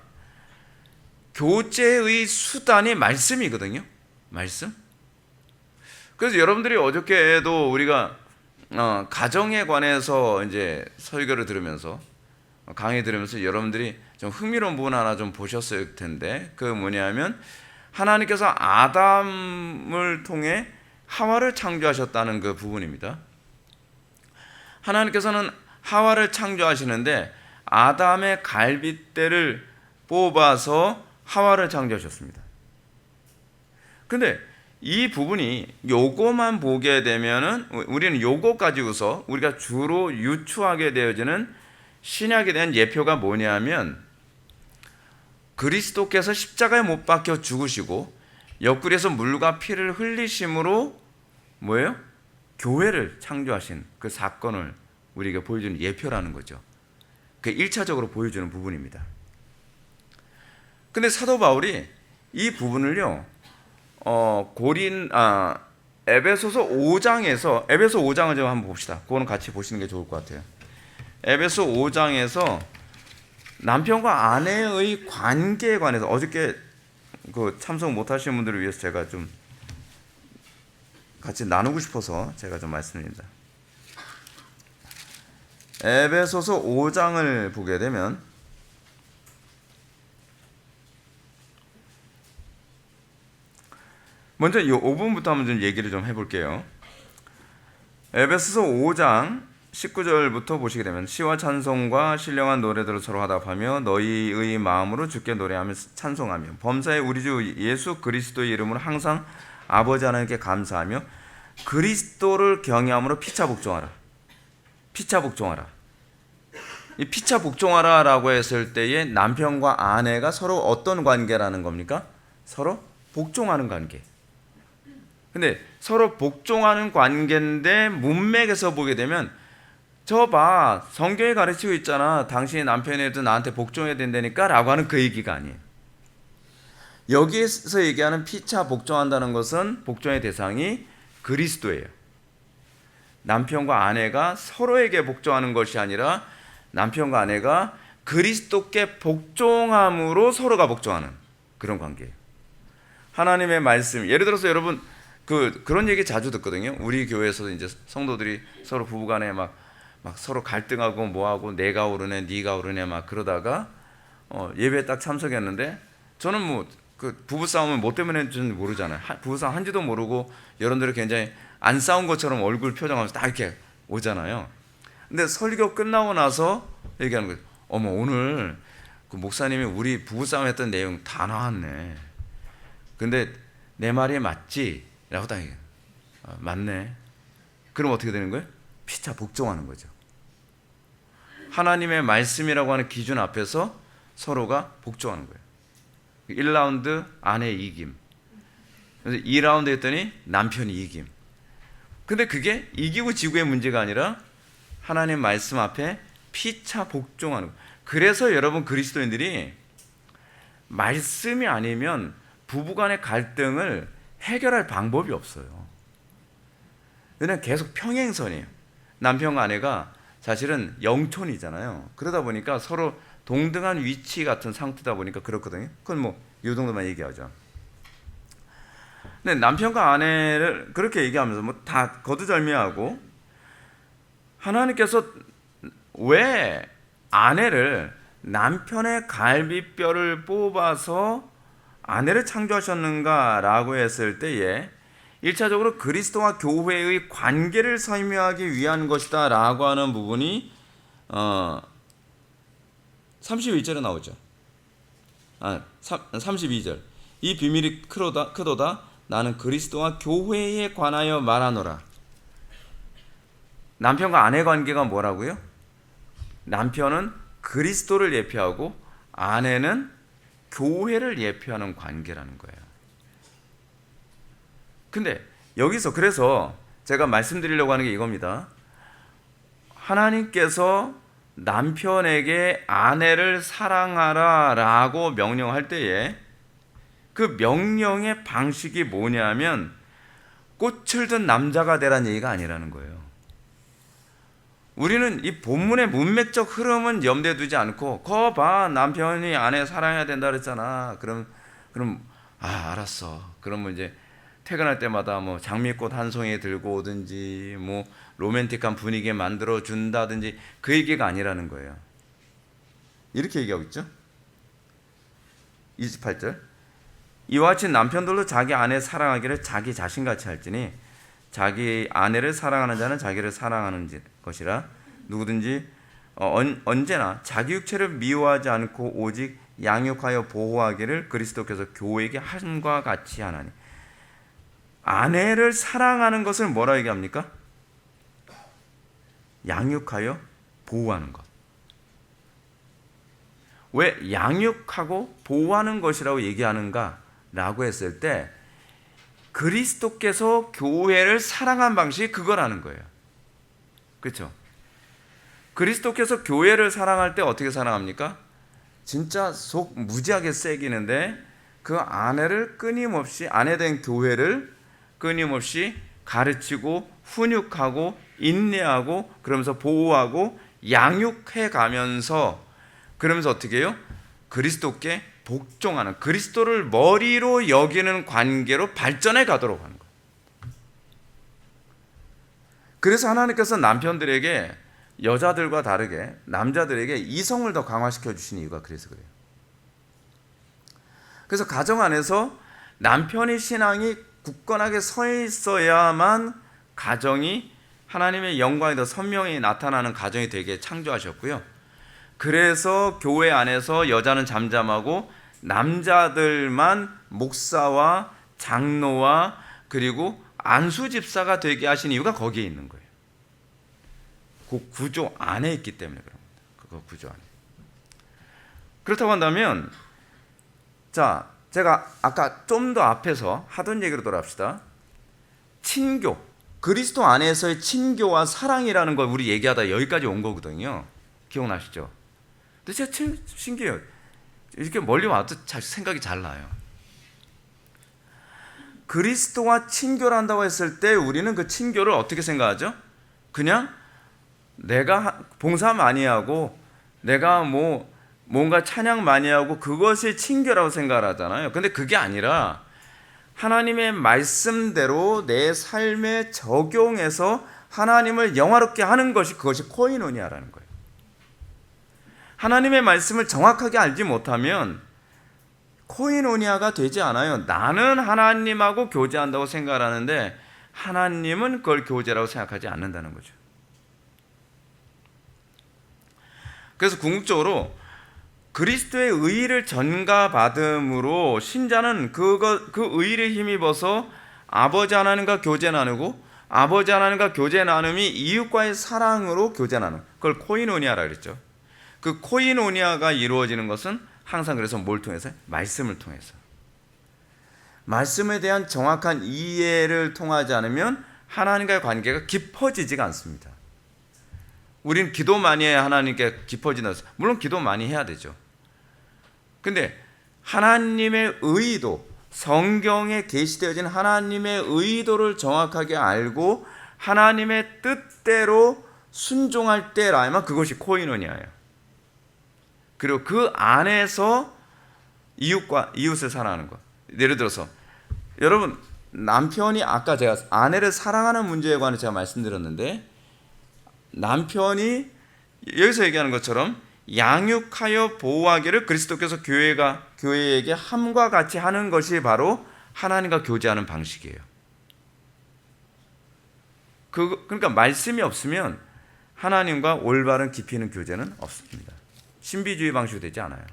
교제의 수단이 말씀이거든요. 말씀. 그래서 여러분들이 어저께도 우리가 가정에 관해서 이제 설교를 들으면서 강의 들으면서 여러분들이 좀 흥미로운 부분 하나 좀 보셨을 텐데 그 뭐냐면 하나님께서 아담을 통해 하와를 창조하셨다는 그 부분입니다. 하나님께서는 하와를 창조하시는데 아담의 갈빗대를 뽑아서 하와를 창조하셨습니다. 근데 이 부분이 요거만 보게 되면은 우리는 요거 가지고서 우리가 주로 유추하게 되어지는 신약에 대한 예표가 뭐냐면 그리스도께서 십자가에 못 박혀 죽으시고 옆구리에서 물과 피를 흘리심으로 뭐예요? 교회를 창조하신 그 사건을 우리에게 보여주는 예표라는 거죠. 그 1차적으로 보여주는 부분입니다. 근데 사도 바울이 이 부분을요 에베소서 5장에서 에베소 5장을 좀 한번 봅시다. 그거는 같이 보시는 게 좋을 것 같아요. 에베소 5장에서 남편과 아내의 관계에 관해서 어저께 그 참석 못 하시는 분들을 위해서 제가 좀 같이 나누고 싶어서 제가 좀 말씀드립니다. 에베소서 5장을 보게 되면 먼저 이 5분부터 한번 좀 얘기를 좀 해볼게요. 에베소서 5장 19절부터 보시게 되면 시와 찬송과 신령한 노래들을 서로 화답하며 너희의 마음으로 주께 노래하며 찬송하며 범사의 우리 주 예수 그리스도의 이름으로 항상 아버지 하나님께 감사하며 그리스도를 경외함으로 피차 복종하라. 피차 복종하라. 이 피차 복종하라라고 했을 때에 남편과 아내가 서로 어떤 관계라는 겁니까? 서로 복종하는 관계. 근데 서로 복종하는 관계인데 문맥에서 보게 되면 저 봐, 성경이 가르치고 있잖아. 당신의 남편에도 나한테 복종해야 된다니까 라고 하는 그 얘기가 아니에요. 여기에서 얘기하는 피차 복종한다는 것은 복종의 대상이 그리스도예요. 남편과 아내가 서로에게 복종하는 것이 아니라 남편과 아내가 그리스도께 복종함으로 서로가 복종하는 그런 관계예요. 하나님의 말씀, 예를 들어서 여러분 그런 얘기 자주 듣거든요. 우리 교회에서도 이제 성도들이 서로 부부간에 막 서로 갈등하고 뭐하고 내가 오르네 네가 오르네 막 그러다가 예배에 딱 참석했는데 저는 뭐 그 부부싸움을 뭐 때문에 했는지 모르잖아요. 부부싸움 한지도 모르고 여러분들이 굉장히 안 싸운 것처럼 얼굴 표정하면서 딱 이렇게 오잖아요. 근데 설교 끝나고 나서 얘기하는 거예요. 어머 오늘 그 목사님이 우리 부부싸움 했던 내용 다 나왔네. 근데 내 말이 맞지? 라고 딱 얘기해요. 맞네. 그럼 어떻게 되는 거예요? 피차 복종하는 거죠. 하나님의 말씀이라고 하는 기준 앞에서 서로가 복종하는 거예요. 1라운드 아내 이김. 그래서 2라운드 했더니 남편이 이김. 근데 그게 이기고 지고의 문제가 아니라 하나님 말씀 앞에 피차 복종하는 거예요. 그래서 여러분 그리스도인들이 말씀이 아니면 부부간의 갈등을 해결할 방법이 없어요. 그냥 계속 평행선이에요. 남편과 아내가 사실은 영촌이잖아요. 그러다 보니까 서로 동등한 위치 같은 상태다 보니까 그렇거든요. 그건 뭐 이 정도만 얘기하죠. 근데 남편과 아내를 그렇게 얘기하면서 뭐 다 거두절미하고 하나님께서 왜 아내를 남편의 갈비뼈를 뽑아서 아내를 창조하셨는가라고 했을 때에 1차적으로 그리스도와 교회의 관계를 설명하기 위한 것이다 라고 하는 부분이 32절에 나오죠. 32절 이 비밀이 크도다 나는 그리스도와 교회에 관하여 말하노라. 남편과 아내 관계가 뭐라고요? 남편은 그리스도를 예표하고 아내는 교회를 예표하는 관계라는 거예요. 근데 여기서 그래서 제가 말씀드리려고 하는 게 이겁니다. 하나님께서 남편에게 아내를 사랑하라 라고 명령할 때에 그 명령의 방식이 뭐냐면 꽃을 든 남자가 되라는 얘기가 아니라는 거예요. 우리는 이 본문의 문맥적 흐름은 염두에 두지 않고 거 봐 남편이 아내 사랑해야 된다 그랬잖아. 그럼 알았어. 그러면 이제 퇴근할 때마다 뭐 장미꽃 한 송이 들고 오든지 뭐 로맨틱한 분위기 만들어 준다든지 그 얘기가 아니라는 거예요. 이렇게 얘기하고 있죠. 28절 이와 같이 남편들도 자기 아내 사랑하기를 자기 자신같이 할지니 자기 아내를 사랑하는 자는 자기를 사랑하는 것이라 누구든지 언제나 자기 육체를 미워하지 않고 오직 양육하여 보호하기를 그리스도께서 교회에게 함과 같이 하나니. 아내를 사랑하는 것을 뭐라 얘기합니까? 양육하여 보호하는 것. 왜 양육하고 보호하는 것이라고 얘기하는가 라고 했을 때 그리스도께서 교회를 사랑한 방식이 그거라는 거예요. 그렇죠? 그리스도께서 교회를 사랑할 때 어떻게 사랑합니까? 진짜 속 무지하게 새기는데 그 아내를 끊임없이 아내된 교회를 끊임없이 가르치고 훈육하고 인내하고 그러면서 보호하고 양육해 가면서 그러면서 어떻게 해요? 그리스도께 복종하는, 그리스도를 머리로 여기는 관계로 발전해 가도록 하는 거예요. 그래서 하나님께서 남편들에게 여자들과 다르게 남자들에게 이성을 더 강화시켜 주신 이유가 그래서 그래요. 그래서 가정 안에서 남편의 신앙이 굳건하게 서 있어야만 가정이 하나님의 영광이 더 선명히 나타나는 가정이 되게 창조하셨고요. 그래서 교회 안에서 여자는 잠잠하고 남자들만 목사와 장로와 그리고 안수 집사가 되게 하신 이유가 거기에 있는 거예요. 그 구조 안에 있기 때문에 그런 겁니다. 그 구조 안에. 그렇다고 한다면, 자, 제가 아까 좀 더 앞에서 하던 얘기로 돌아갑시다. 친교, 그리스도 안에서의 친교와 사랑이라는 걸 우리 얘기하다 여기까지 온 거거든요. 기억나시죠? 근데 제가 신기해요. 이렇게 멀리 와도 생각이 잘 나요. 그리스도와 친교를 한다고 했을 때 우리는 그 친교를 어떻게 생각하죠? 그냥 내가 봉사 많이 하고 내가 뭔가 찬양 많이 하고 그것이 친교라고 생각을 하잖아요. 근데 그게 아니라 하나님의 말씀대로 내 삶에 적용해서 하나님을 영화롭게 하는 것이, 그것이 코이노니아라는 거예요. 하나님의 말씀을 정확하게 알지 못하면 코이노니아가 되지 않아요. 나는 하나님하고 교제한다고 생각을 하는데 하나님은 그걸 교제라고 생각하지 않는다는 거죠. 그래서 궁극적으로 그리스도의 의의를 전가받음으로 신자는 그 의의를 힘입어서 아버지 하나님과 교제 나누고, 아버지 하나님과 교제 나눔이 이웃과의 사랑으로 교제 나눔, 그걸 코이노니아라 그랬죠. 그 코이노니아가 이루어지는 것은 항상 그래서 뭘 통해서? 말씀을 통해서. 말씀에 대한 정확한 이해를 통하지 않으면 하나님과의 관계가 깊어지지가 않습니다. 우린 기도 많이 해야 하나님께 깊어지는, 물론 기도 많이 해야 되죠. 근데 하나님의 의도, 성경에 게시되어진 하나님의 의도를 정확하게 알고 하나님의 뜻대로 순종할 때라야만 그것이 코이노니아예요. 그리고 그 안에서 이웃을 사랑하는 것. 예를 들어서 여러분, 남편이, 아까 제가 아내를 사랑하는 문제에 관해 제가 말씀드렸는데, 남편이 여기서 얘기하는 것처럼 양육하여 보호하기를 그리스도께서 교회에게 함과 같이 하는 것이 바로 하나님과 교제하는 방식이에요. 그러니까 말씀이 없으면 하나님과 올바른 깊이 있는 교제는 없습니다. 신비주의 방식이 되지 않아요.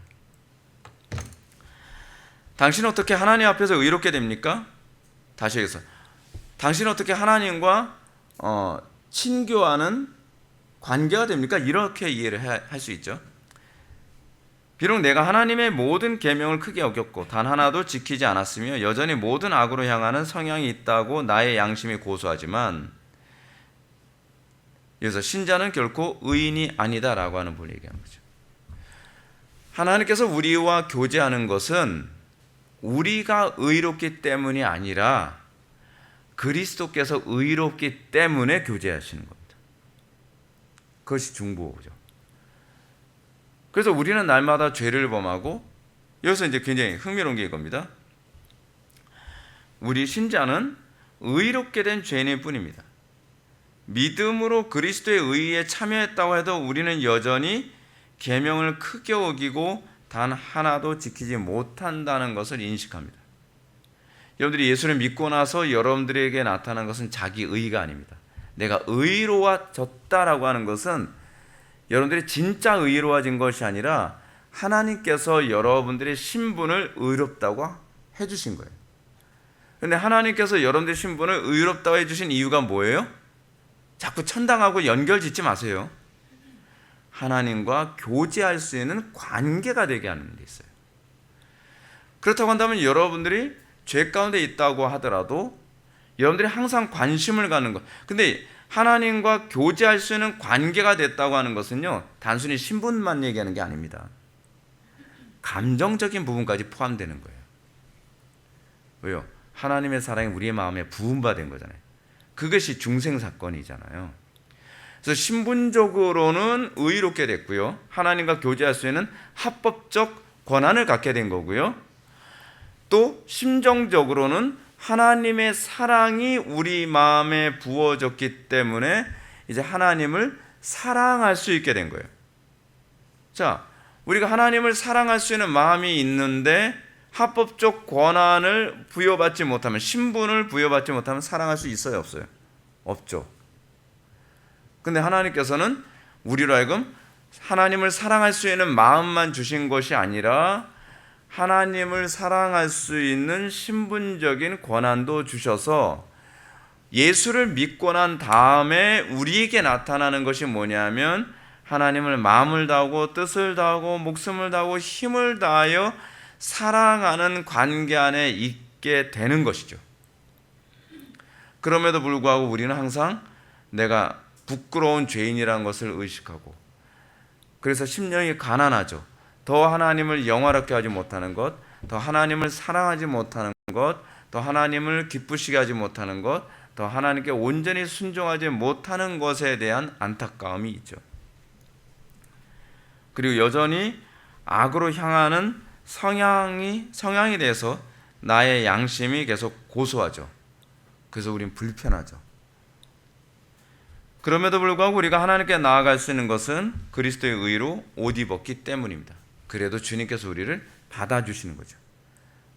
당신은 어떻게 하나님 앞에서 의롭게 됩니까? 다시 얘기해서, 당신은 어떻게 하나님과 친교하는 관계가 됩니까? 이렇게 이해를 할 수 있죠. 비록 내가 하나님의 모든 계명을 크게 어겼고 단 하나도 지키지 않았으며 여전히 모든 악으로 향하는 성향이 있다고 나의 양심이 고소하지만, 여기서 신자는 결코 의인이 아니다라고 하는 분을 얘기하는 거죠. 하나님께서 우리와 교제하는 것은 우리가 의롭기 때문이 아니라 그리스도께서 의롭기 때문에 교제하시는 겁니다. 그것이 중보죠. 그래서 우리는 날마다 죄를 범하고, 여기서 이제 굉장히 흥미로운 게 이겁니다. 우리 신자는 의롭게 된 죄인일 뿐입니다. 믿음으로 그리스도의 의에 참여했다고 해도 우리는 여전히 계명을 크게 어기고 단 하나도 지키지 못한다는 것을 인식합니다. 여러분들이 예수를 믿고 나서 여러분들에게 나타난 것은 자기 의가 아닙니다. 내가 의로워졌다라고 하는 것은 여러분들이 진짜 의로워진 것이 아니라 하나님께서 여러분들의 신분을 의롭다고 해주신 거예요. 그런데 하나님께서 여러분들의 신분을 의롭다고 해주신 이유가 뭐예요? 자꾸 천당하고 연결 짓지 마세요. 하나님과 교제할 수 있는 관계가 되게 하는 데 있어요. 그렇다고 한다면 여러분들이 죄 가운데 있다고 하더라도 여러분들이 항상 관심을 갖는 것, 근데 하나님과 교제할 수 있는 관계가 됐다고 하는 것은요, 단순히 신분만 얘기하는 게 아닙니다. 감정적인 부분까지 포함되는 거예요. 왜요? 하나님의 사랑이 우리의 마음에 부음받은 거잖아요. 그것이 중생사건이잖아요. 그래서 신분적으로는 의롭게 됐고요, 하나님과 교제할 수 있는 합법적 권한을 갖게 된 거고요. 또 심정적으로는 하나님의 사랑이 우리 마음에 부어졌기 때문에 이제 하나님을 사랑할 수 있게 된 거예요. 자, 우리가 하나님을 사랑할 수 있는 마음이 있는데 합법적 권한을 부여받지 못하면, 신분을 부여받지 못하면 사랑할 수 있어요, 없어요? 없죠. 근데 하나님께서는 우리로 하여금 하나님을 사랑할 수 있는 마음만 주신 것이 아니라 하나님을 사랑할 수 있는 신분적인 권한도 주셔서 예수를 믿고 난 다음에 우리에게 나타나는 것이 뭐냐면 하나님을 마음을 다하고 뜻을 다하고 목숨을 다하고 힘을 다하여 사랑하는 관계 안에 있게 되는 것이죠. 그럼에도 불구하고 우리는 항상 내가 부끄러운 죄인이라는 것을 의식하고, 그래서 심령이 가난하죠. 더 하나님을 영화롭게 하지 못하는 것, 더 하나님을 사랑하지 못하는 것, 더 하나님을 기쁘시게 하지 못하는 것, 더 하나님께 온전히 순종하지 못하는 것에 대한 안타까움이 있죠. 그리고 여전히 악으로 향하는 성향에 대해서 나의 양심이 계속 고소하죠. 그래서 우린 불편하죠. 그럼에도 불구하고 우리가 하나님께 나아갈 수 있는 것은 그리스도의 의로 옷 입었기 때문입니다. 그래도 주님께서 우리를 받아주시는 거죠.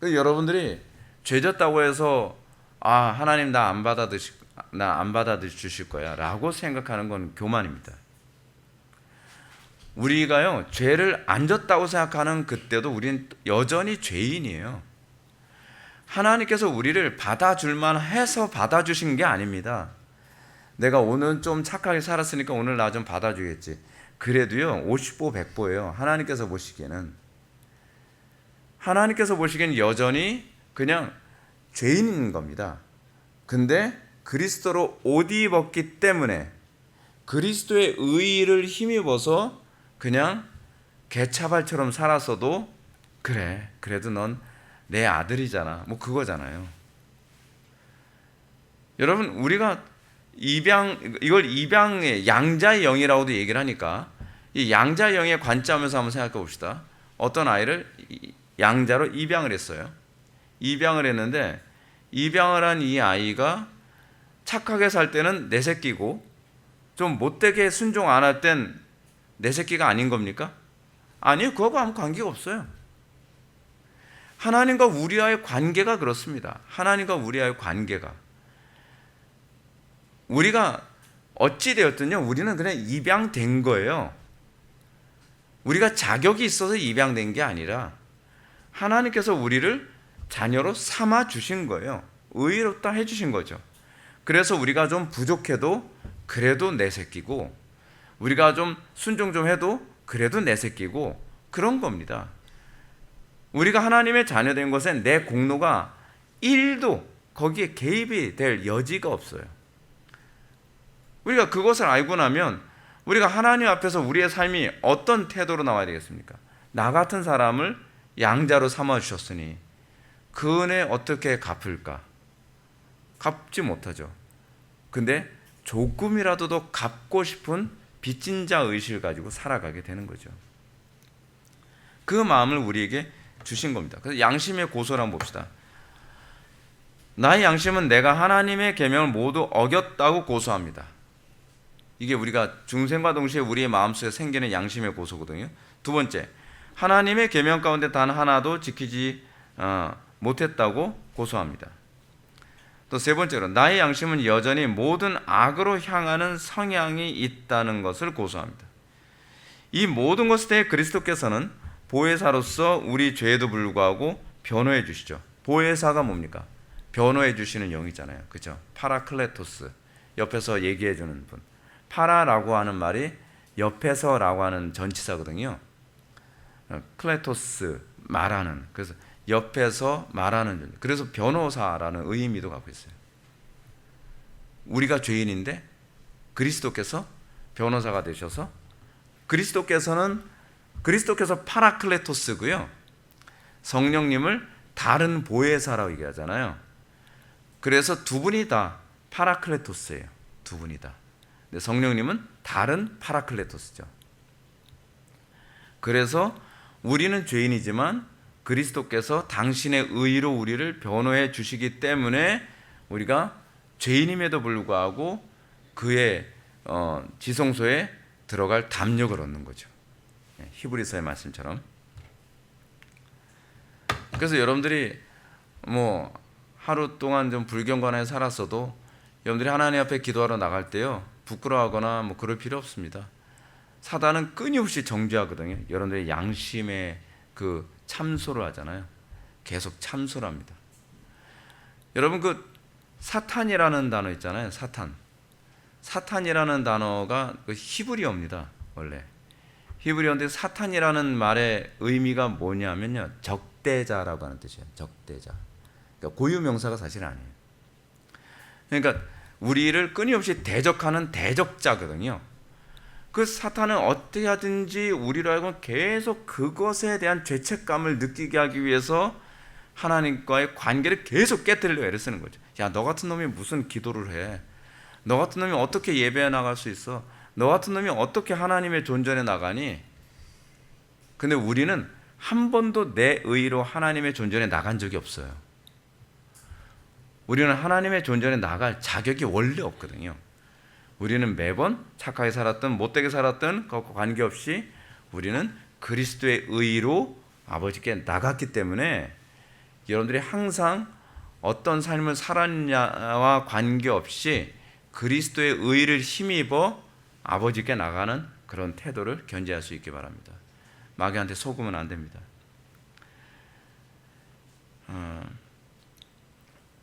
여러분들이 죄졌다고 해서 하나님 나 안 받아주실 거야 라고 생각하는 건 교만입니다. 우리가요, 죄를 안 졌다고 생각하는 그때도 우리는 여전히 죄인이에요. 하나님께서 우리를 받아줄만 해서 받아주신 게 아닙니다. 내가 오늘 좀 착하게 살았으니까 오늘 나 좀 받아주겠지. 그래도요, 50보 100보예요. 하나님께서 보시기엔 여전히 그냥 죄인인 겁니다. 근데 그리스도로 옷 입었기 때문에 그리스도의 의의를 힘입어서 그냥 개차발처럼 살았어도 그래도 넌 내 아들이잖아, 뭐 그거잖아요. 여러분, 우리가 이걸 입양의 양자의 영이라고도 얘기를 하니까 이 양자의 영의 관점에서 한번 생각해 봅시다. 어떤 아이를 양자로 입양을 했어요. 입양을 했는데 입양을 한 이 아이가 착하게 살 때는 내 새끼고 좀 못되게 순종 안 할 땐 내 새끼가 아닌 겁니까? 아니요, 그거하고 아무 관계가 없어요. 하나님과 우리와의 관계가 그렇습니다. 하나님과 우리와의 관계가, 우리가 어찌되었든요, 우리는 그냥 입양된 거예요. 우리가 자격이 있어서 입양된 게 아니라 하나님께서 우리를 자녀로 삼아 주신 거예요. 의롭다 해주신 거죠. 그래서 우리가 좀 부족해도 그래도 내 새끼고, 우리가 좀 순종 좀 해도 그래도 내 새끼고, 그런 겁니다. 우리가 하나님의 자녀된 것엔 내 공로가 1도 거기에 개입이 될 여지가 없어요. 우리가 그것을 알고 나면 우리가 하나님 앞에서 우리의 삶이 어떤 태도로 나와야 되겠습니까? 나 같은 사람을 양자로 삼아주셨으니 그 은혜 어떻게 갚을까? 갚지 못하죠. 근데 조금이라도 더 갚고 싶은 빚진 자 의식을 가지고 살아가게 되는 거죠. 그 마음을 우리에게 주신 겁니다. 그래서 양심의 고소를 한번 봅시다. 나의 양심은 내가 하나님의 계명을 모두 어겼다고 고소합니다. 이게 우리가 중생과 동시에 우리의 마음속에 생기는 양심의 고소거든요. 두 번째, 하나님의 계명 가운데 단 하나도 지키지 못했다고 고소합니다. 또 세 번째로, 나의 양심은 여전히 모든 악으로 향하는 성향이 있다는 것을 고소합니다. 이 모든 것에 대해 그리스도께서는 보혜사로서 우리 죄에도 불구하고 변호해 주시죠. 보혜사가 뭡니까? 변호해 주시는 영이잖아요. 그렇죠? 파라클레토스, 옆에서 얘기해 주는 분. 파라라고 하는 말이 옆에서라고 하는 전치사거든요. 클레토스, 말하는. 그래서 옆에서 말하는 분. 그래서 변호사라는 의미도 갖고 있어요. 우리가 죄인인데 그리스도께서 변호사가 되셔서, 그리스도께서 파라클레토스고요. 성령님을 다른 보혜사라고 얘기하잖아요. 그래서 두 분이 다 파라클레토스예요. 두 분이 다. 성령님은 다른 파라클레토스죠. 그래서 우리는 죄인이지만 그리스도께서 당신의 의로 우리를 변호해 주시기 때문에 우리가 죄인임에도 불구하고 그의 지성소에 들어갈 담력을 얻는 거죠. 히브리서의 말씀처럼. 그래서 여러분들이 뭐 하루 동안 좀 불경건하게 살았어도 여러분들이 하나님 앞에 기도하러 나갈 때요, 부끄러워하거나 뭐 그럴 필요 없습니다. 사단은 끊임없이 정죄하거든요. 여러분들의 양심에 그 참소를 하잖아요. 계속 참소를 합니다. 여러분, 그 사탄이라는 단어 있잖아요. 사탄이라는 단어가 그 히브리어입니다. 원래 히브리어인데 사탄이라는 말의 의미가 뭐냐면요, 적대자라고 하는 뜻이에요. 적대자. 그러니까 고유명사가 사실 아니에요. 그러니까 우리를 끊임없이 대적하는 대적자거든요. 그 사탄은 어떻게 하든지 우리로 하여금 계속 그것에 대한 죄책감을 느끼게 하기 위해서 하나님과의 관계를 계속 깨뜨리려고 애를 쓰는 거죠. 야, 너 같은 놈이 무슨 기도를 해? 너 같은 놈이 어떻게 예배에 나갈 수 있어? 너 같은 놈이 어떻게 하나님의 존전에 나가니? 근데 우리는 한 번도 내 의로 하나님의 존전에 나간 적이 없어요. 우리는 하나님의 존전에 나갈 자격이 원래 없거든요. 우리는 매번 착하게 살았든 못되게 살았든 그것과 관계없이 우리는 그리스도의 의로 아버지께 나갔기 때문에 여러분들이 항상 어떤 삶을 살았냐와 관계없이 그리스도의 의를 힘입어 아버지께 나가는 그런 태도를 견지할 수 있기 바랍니다. 마귀한테 속으면 안 됩니다.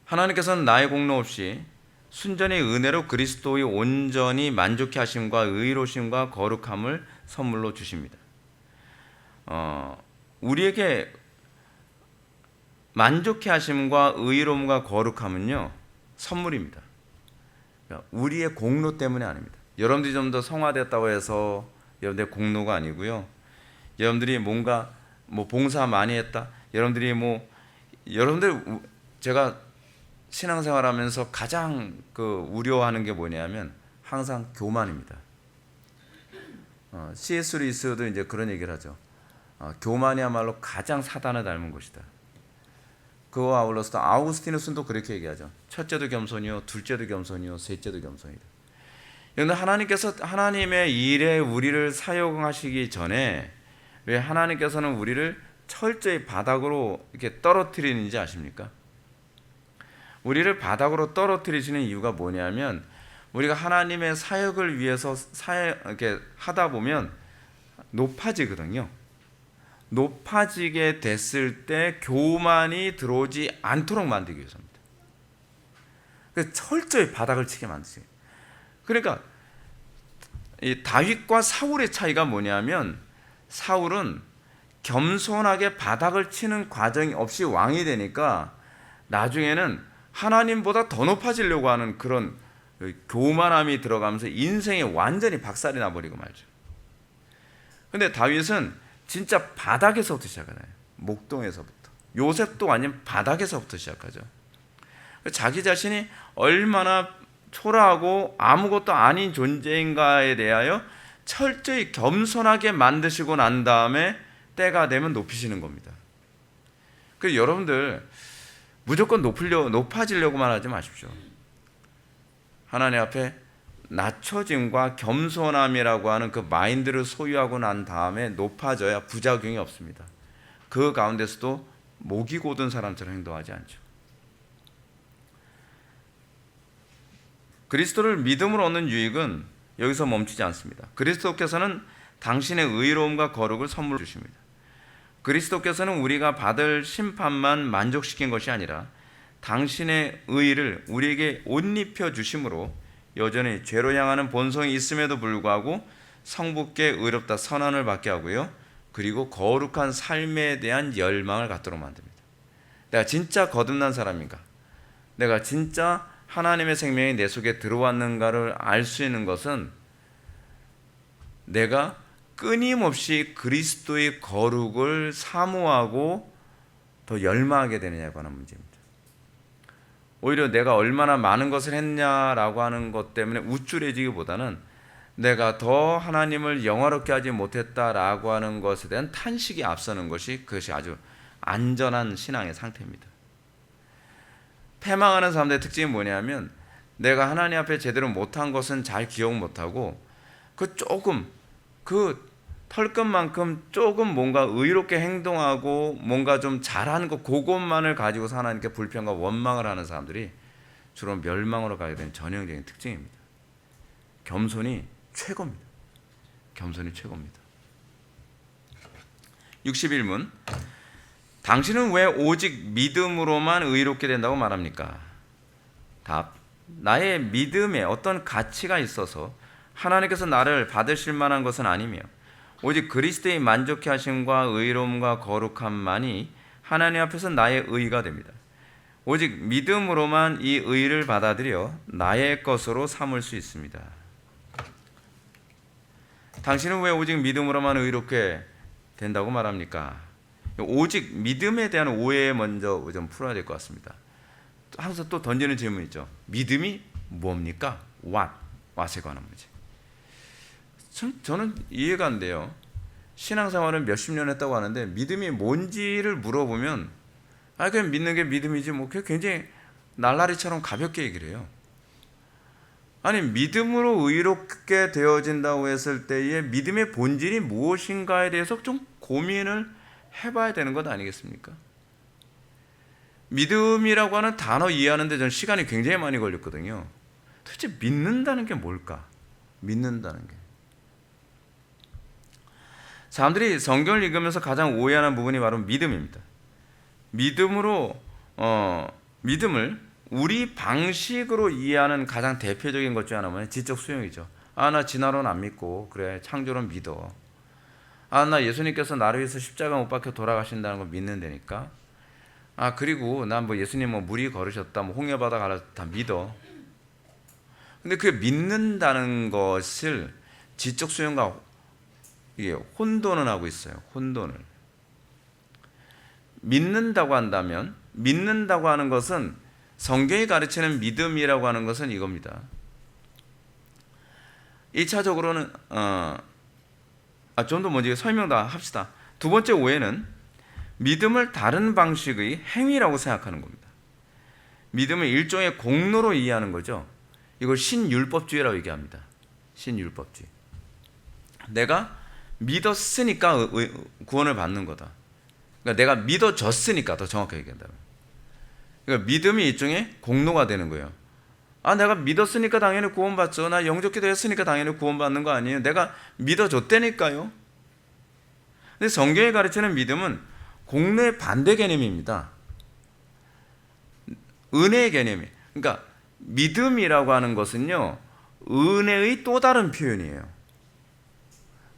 하나님께서는 나의 공로 없이 순전히 은혜로 그리스도의 온전히 만족케 하심과 의로심과 거룩함을 선물로 주십니다. 우리에게 만족케 하심과 의로움과 거룩함은요, 선물입니다. 우리의 공로 때문에 아닙니다. 여러분들이 좀 더 성화됐다고 해서 여러분들의 공로가 아니고요. 여러분들이 뭔가 뭐 봉사 많이 했다. 여러분들 제가 신앙생활하면서 가장 그 우려하는 게 뭐냐면 항상 교만입니다. C.S. 루이스도 이제 그런 얘기를 하죠. 교만이야말로 가장 사단을 닮은 것이다. 그와 아울러서 아우구스티누스도 그렇게 얘기하죠. 첫째도 겸손이요, 둘째도 겸손이요, 셋째도 겸손이다. 그런데 하나님께서 하나님의 일에 우리를 사용하시기 전에 왜 하나님께서는 우리를 철저히 바닥으로 이렇게 떨어뜨리는지 아십니까? 우리를 바닥으로 떨어뜨리시는 이유가 뭐냐면 우리가 하나님의 사역을 위해서 이렇게 하다 보면 높아지거든요. 높아지게 됐을 때 교만이 들어오지 않도록 만들기 위해서입니다. 그래서 철저히 바닥을 치게 만드세요. 그러니까 이 다윗과 사울의 차이가 뭐냐면 사울은 겸손하게 바닥을 치는 과정이 없이 왕이 되니까 나중에는 하나님보다 더 높아지려고 하는 그런 교만함이 들어가면서 인생이 완전히 박살이 나버리고 말죠. 근데 다윗은 진짜 바닥에서부터 시작하잖아요. 목동에서부터. 요셉도 완전 바닥에서부터 시작하죠. 자기 자신이 얼마나 초라하고 아무것도 아닌 존재인가에 대하여 철저히 겸손하게 만드시고 난 다음에 때가 되면 높이시는 겁니다. 그래서 여러분들 무조건 높아지려고만 하지 마십시오. 하나님 앞에 낮춰짐과 겸손함이라고 하는 그 마인드를 소유하고 난 다음에 높아져야 부작용이 없습니다. 그 가운데서도 목이 고든 사람처럼 행동하지 않죠. 그리스도를 믿음으로 얻는 유익은 여기서 멈추지 않습니다. 그리스도께서는 당신의 의로움과 거룩을 선물로 주십니다. 그리스도께서는 우리가 받을 심판만 만족시킨 것이 아니라 당신의 의를 우리에게 옷 입혀 주심으로 여전히 죄로 향하는 본성이 있음에도 불구하고 성부께 의롭다 선언을 받게 하고요. 그리고 거룩한 삶에 대한 열망을 갖도록 만듭니다. 내가 진짜 거듭난 사람인가? 내가 진짜 하나님의 생명이 내 속에 들어왔는가를 알 수 있는 것은 내가 끊임없이 그리스도의 거룩을 사모하고 더 열망하게 되느냐에 관한 문제입니다. 오히려 내가 얼마나 많은 것을 했냐라고 하는 것 때문에 우쭐해지기보다는 내가 더 하나님을 영화롭게 하지 못했다라고 하는 것에 대한 탄식이 앞서는 것이 그것이 아주 안전한 신앙의 상태입니다. 패망하는 사람들의 특징이 뭐냐면 내가 하나님 앞에 제대로 못한 것은 잘 기억 못하고 그 조금 그 털끝만큼 조금 뭔가 의롭게 행동하고 뭔가 좀 잘하는 것 그것만을 가지고서 하나님께 불평과 원망을 하는 사람들이 주로 멸망으로 가게 되는 전형적인 특징입니다. 겸손이 최고입니다. 겸손이 최고입니다. 61문 당신은 왜 오직 믿음으로만 의롭게 된다고 말합니까? 답 나의 믿음에 어떤 가치가 있어서 하나님께서 나를 받으실 만한 것은 아니며 오직 그리스도의 만족케 하심과 의로움과 거룩함만이 하나님 앞에서 나의 의가 됩니다. 오직 믿음으로만 이 의를 받아들여 나의 것으로 삼을 수 있습니다. 당신은 왜 오직 믿음으로만 의롭게 된다고 말합니까? 오직 믿음에 대한 오해 먼저 좀 풀어야 될 것 같습니다. 항상 또 던지는 질문이 있죠. 믿음이 뭡니까? what에 관한 문제. 저는 이해가 안 돼요. 신앙생활은 몇십 년 했다고 하는데 믿음이 뭔지를 물어보면 그냥 믿는 게 믿음이지 뭐 굉장히 날라리처럼 가볍게 얘기를 해요. 아니 믿음으로 의롭게 되어진다고 했을 때의 믿음의 본질이 무엇인가에 대해서 좀 고민을 해봐야 되는 것 아니겠습니까? 믿음이라고 하는 단어 이해하는데 저는 시간이 굉장히 많이 걸렸거든요. 도대체 믿는다는 게 뭘까? 믿는다는 게. 사람들이 성경을 읽으면서 가장 오해하는 부분이 바로 믿음입니다. 믿음을 우리 방식으로 이해하는 가장 대표적인 것 중 하나는 지적 수용이죠. 나 진화론 안 믿고 그래 창조론 믿어. 나 예수님께서 나를 위해서 십자가 못 박혀 돌아가신다는 걸 믿는다니까. 그리고 난 뭐 예수님 뭐 물이 걸으셨다, 뭐 홍해바다 가라 다 믿어. 근데 그 믿는다는 것을 지적 수용과 이게 혼돈을 하고 있어요. 혼돈을. 믿는다고 한다면 믿는다고 하는 것은 성경이 가르치는 믿음이라고 하는 것은 이겁니다. 1차적으로는 좀 더 먼저 설명 다 합시다. 두 번째 오해는 믿음을 다른 방식의 행위라고 생각하는 겁니다. 믿음을 일종의 공로로 이해하는 거죠. 이걸 신율법주의라고 얘기합니다. 신율법주의. 내가 믿었으니까 구원을 받는 거다. 그러니까 내가 믿어졌으니까, 더 정확하게 얘기한다면. 그러니까 믿음이 일종의 공로가 되는 거예요. 내가 믿었으니까 당연히 구원받죠. 나 영접기도 했으니까 당연히 구원받는 거 아니에요. 내가 믿어줬다니까요. 근데 성경이 가르치는 믿음은 공로의 반대 개념입니다. 은혜의 개념이. 그러니까 믿음이라고 하는 것은요, 은혜의 또 다른 표현이에요.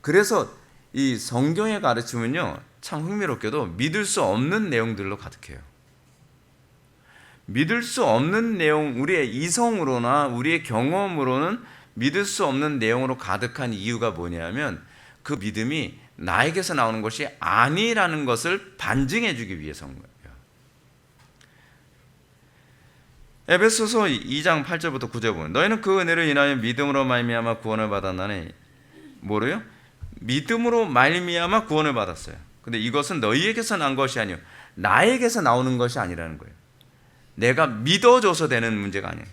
그래서 이 성경의 가르침은요, 참 흥미롭게도 믿을 수 없는 내용들로 가득해요. 믿을 수 없는 내용, 우리의 이성으로나 우리의 경험으로는 믿을 수 없는 내용으로 가득한 이유가 뭐냐면 그 믿음이 나에게서 나오는 것이 아니라는 것을 반증해 주기 위해서인 거예요. 에베소서 2장 8절부터 9절 보면 너희는 그 은혜로 인하여 믿음으로 말미암아 구원을 받았나니 뭐래요? 믿음으로 말미암아 구원을 받았어요. 근데 이것은 너희에게서 난 것이 아니요 나에게서 나오는 것이 아니라는 거예요. 내가 믿어줘서 되는 문제가 아니에요.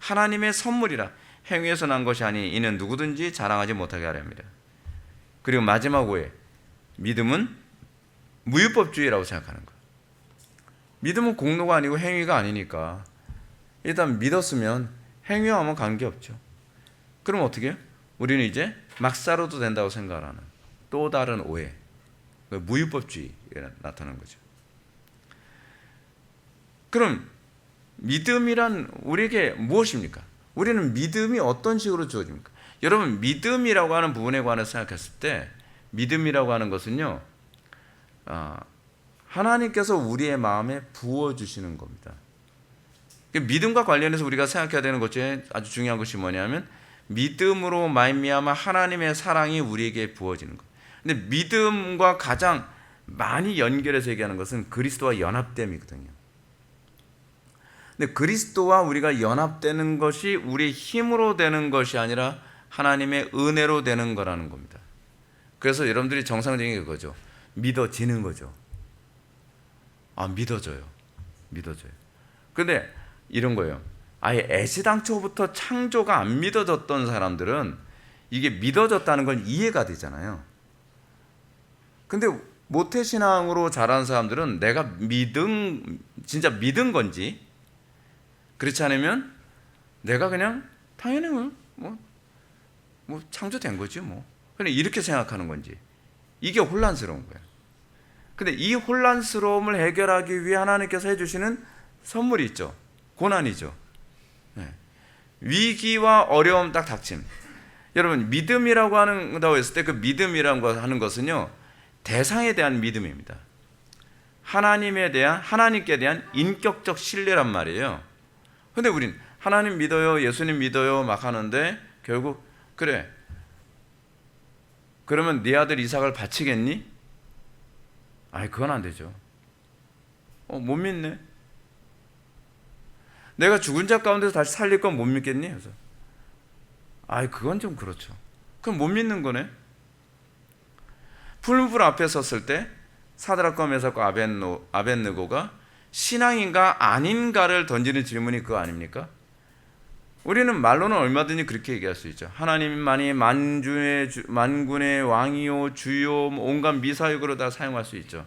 하나님의 선물이라 행위에서 난 것이 아니 이는 누구든지 자랑하지 못하게 하려 합니다. 그리고 마지막 오해, 믿음은 무율법주의라고 생각하는 거예요. 믿음은 공로가 아니고 행위가 아니니까 일단 믿었으면 행위하면 관계없죠. 그럼 어떻게 해요? 우리는 이제 막 살아도 된다고 생각하는 또 다른 오해, 무율법주의가 나타나는 거죠. 그럼 믿음이란 우리에게 무엇입니까? 우리는 믿음이 어떤 식으로 주어집니까? 여러분, 믿음이라고 하는 부분에 관해서 생각했을 때 믿음이라고 하는 것은요, 하나님께서 우리의 마음에 부어주시는 겁니다. 믿음과 관련해서 우리가 생각해야 되는 것 중에 아주 중요한 것이 뭐냐면 믿음으로 말미암아 하나님의 사랑이 우리에게 부어지는 것. 근데 믿음과 가장 많이 연결해서 얘기하는 것은 그리스도와 연합됨이거든요. 근데 그리스도와 우리가 연합되는 것이 우리의 힘으로 되는 것이 아니라 하나님의 은혜로 되는 거라는 겁니다. 그래서 여러분들이 정상적인 게 그거죠. 믿어지는 거죠. 아, 믿어져요. 근데 이런 거예요. 아예 애시당초부터 창조가 안 믿어졌던 사람들은 이게 믿어졌다는 건 이해가 되잖아요. 근데 모태신앙으로 자란 사람들은 내가 진짜 믿은 건지, 그렇지 않으면 내가 그냥 당연히 뭐 창조된 거지 뭐, 그냥 이렇게 생각하는 건지, 이게 혼란스러운 거예요. 근데 이 혼란스러움을 해결하기 위해 하나님께서 해주시는 선물이 있죠. 고난이죠. 네. 위기와 어려움 딱 닥침. 여러분, 믿음이라고 한다고 했을 때 그 믿음이라고 하는 것은요, 대상에 대한 믿음입니다. 하나님께 대한 인격적 신뢰란 말이에요. 근데 우린 하나님 믿어요, 예수님 믿어요 막 하는데 결국 그래, 그러면 네 아들 이삭을 바치겠니? 아니, 그건 안 되죠. 못 믿네. 내가 죽은 자 가운데서 다시 살릴 건 못 믿겠니? 그래서 아이, 그건 좀 그렇죠. 그럼 못 믿는 거네. 푸른 불 앞에 섰을 때 사드락과 메삭과 아벳느고가 신앙인가 아닌가를 던지는 질문이 그거 아닙니까? 우리는 말로는 얼마든지 그렇게 얘기할 수 있죠. 하나님만이 만군의 왕이요 주요 온갖 미사역으로 다 사용할 수 있죠.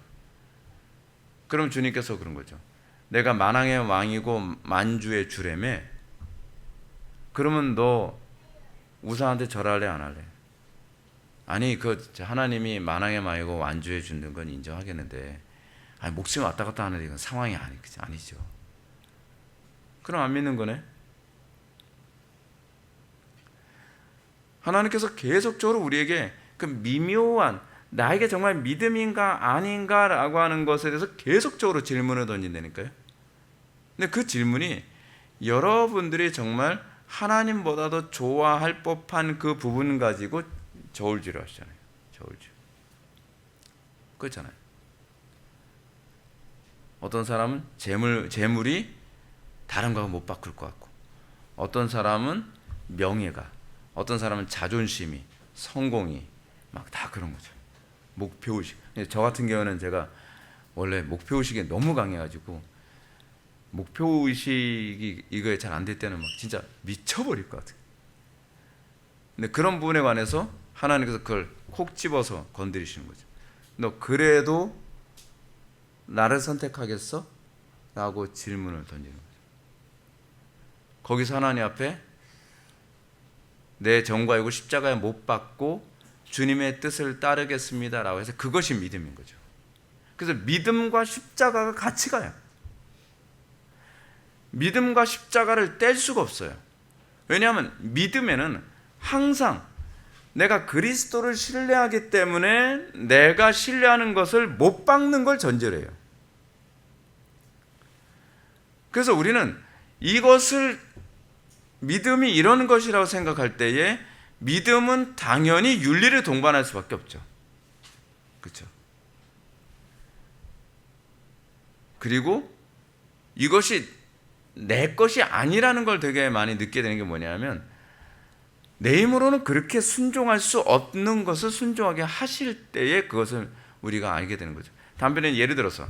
그럼 주님께서 그런 거죠. 내가 만왕의 왕이고 만주의 주라며, 그러면 너 우상한테 절할래 안 할래? 아니, 그 하나님이 만왕의 왕이고 만주의 주는 건 인정하겠는데, 아니, 목숨이 왔다 갔다 하는데 이건 상황이 아니죠. 그럼 안 믿는 거네. 하나님께서 계속적으로 우리에게 그 미묘한, 나에게 정말 믿음인가 아닌가라고 하는 것에 대해서 계속적으로 질문을 던진다니까요. 근데 그 질문이 여러분들이 정말 하나님보다도 좋아할 법한 그 부분 가지고 저울질을 하시잖아요. 저울질. 그렇잖아요. 어떤 사람은 재물이 다른 거하고 못 바꿀 것 같고, 어떤 사람은 명예가, 어떤 사람은 자존심이, 성공이 막 다 그런 거죠. 목표의식. 저 같은 경우는 제가 원래 목표의식이 너무 강해가지고 목표의식이 이거에 잘 안 될 때는 막 진짜 미쳐버릴 것 같아요. 근데 그런 부분에 관해서 하나님께서 그걸 콕 집어서 건드리시는 거죠. 너 그래도 나를 선택하겠어? 라고 질문을 던지는 거죠. 거기서 하나님 앞에 내 정과 이고 십자가에 못 박고 주님의 뜻을 따르겠습니다 라고 해서 그것이 믿음인 거죠. 그래서 믿음과 십자가가 같이 가요. 믿음과 십자가를 뗄 수가 없어요. 왜냐하면 믿음에는 항상 내가 그리스도를 신뢰하기 때문에 내가 신뢰하는 것을 못 박는 걸 전제로 해요. 그래서 우리는 이것을 믿음이 이런 것이라고 생각할 때에 믿음은 당연히 윤리를 동반할 수밖에 없죠. 그렇죠? 그리고 이것이 내 것이 아니라는 걸 되게 많이 느끼게 되는 게 뭐냐면, 내 힘으로는 그렇게 순종할 수 없는 것을 순종하게 하실 때에 그것을 우리가 알게 되는 거죠. 담배는 예를 들어서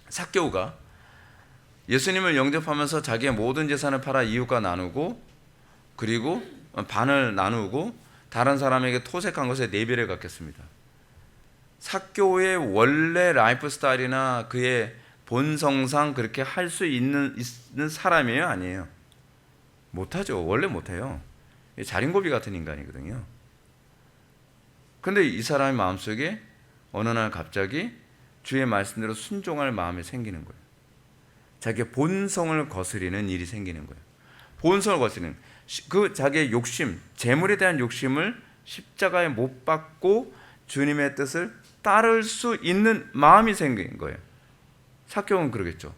삭개오가 예수님을 영접하면서 자기의 모든 재산을 팔아 이웃과 나누고, 그리고 반을 나누고 다른 사람에게 토색한 것에 4배를 갚겠습니다. 삭개오의 원래 라이프 스타일이나 그의 본성상 그렇게 할 수 있는 사람이에요? 아니에요? 못하죠. 원래 못해요. 자린고비 같은 인간이거든요. 그런데 이 사람의 마음속에 어느 날 갑자기 주의 말씀대로 순종할 마음이 생기는 거예요. 자기의 본성을 거스리는 일이 생기는 거예요. 본성을 거스리는 그 자기의 욕심, 재물에 대한 욕심을 십자가에 못 박고 주님의 뜻을 따를 수 있는 마음이 생긴 거예요. 삭개오는 그러겠죠.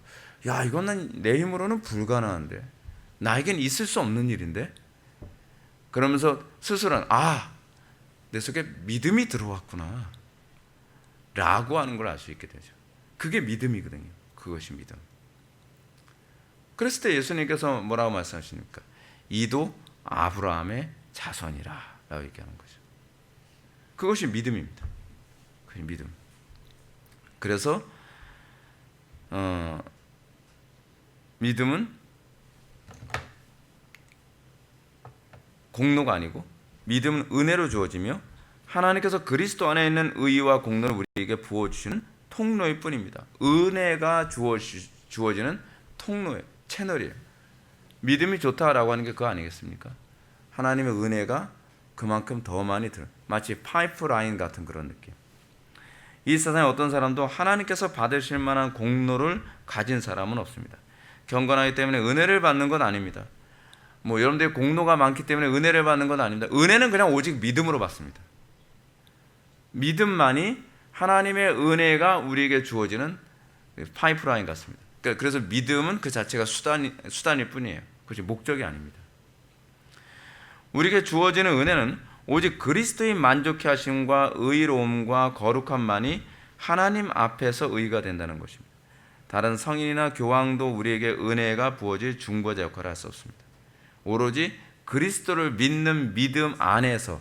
야, 이건 내 힘으로는 불가능한데, 나에겐 있을 수 없는 일인데. 그러면서 스스로는 내 속에 믿음이 들어왔구나 라고 하는 걸 알 수 있게 되죠. 그게 믿음이거든요. 그것이 믿음. 그랬을 때 예수님께서 뭐라고 말씀하십니까? 이도 아브라함의 자손이라라고 얘기하는 거죠. 그것이 믿음입니다. 그것이 믿음. 그래서 믿음은 공로가 아니고 믿음은 은혜로 주어지며 하나님께서 그리스도 안에 있는 의와 공로를 우리에게 부어주시는 통로일 뿐입니다. 은혜가 주어지는 통로예요. 채널이에요. 믿음이 좋다라고 하는 게 그거 아니겠습니까? 하나님의 은혜가 그만큼 더 많이 들어요. 마치 파이프라인 같은 그런 느낌. 이 세상에 어떤 사람도 하나님께서 받으실 만한 공로를 가진 사람은 없습니다. 경건하기 때문에 은혜를 받는 건 아닙니다. 여러분들이 공로가 많기 때문에 은혜를 받는 건 아닙니다. 은혜는 그냥 오직 믿음으로 받습니다. 믿음만이 하나님의 은혜가 우리에게 주어지는 파이프라인 같습니다. 그래서 믿음은 그 자체가 수단일 뿐이에요. 그것이 목적이 아닙니다. 우리에게 주어지는 은혜는 오직 그리스도의 만족케 하심과 의로움과 거룩함만이 하나님 앞에서 의가 된다는 것입니다. 다른 성인이나 교황도 우리에게 은혜가 부어질 중보자 역할을 할 수 없습니다. 오로지 그리스도를 믿는 믿음 안에서,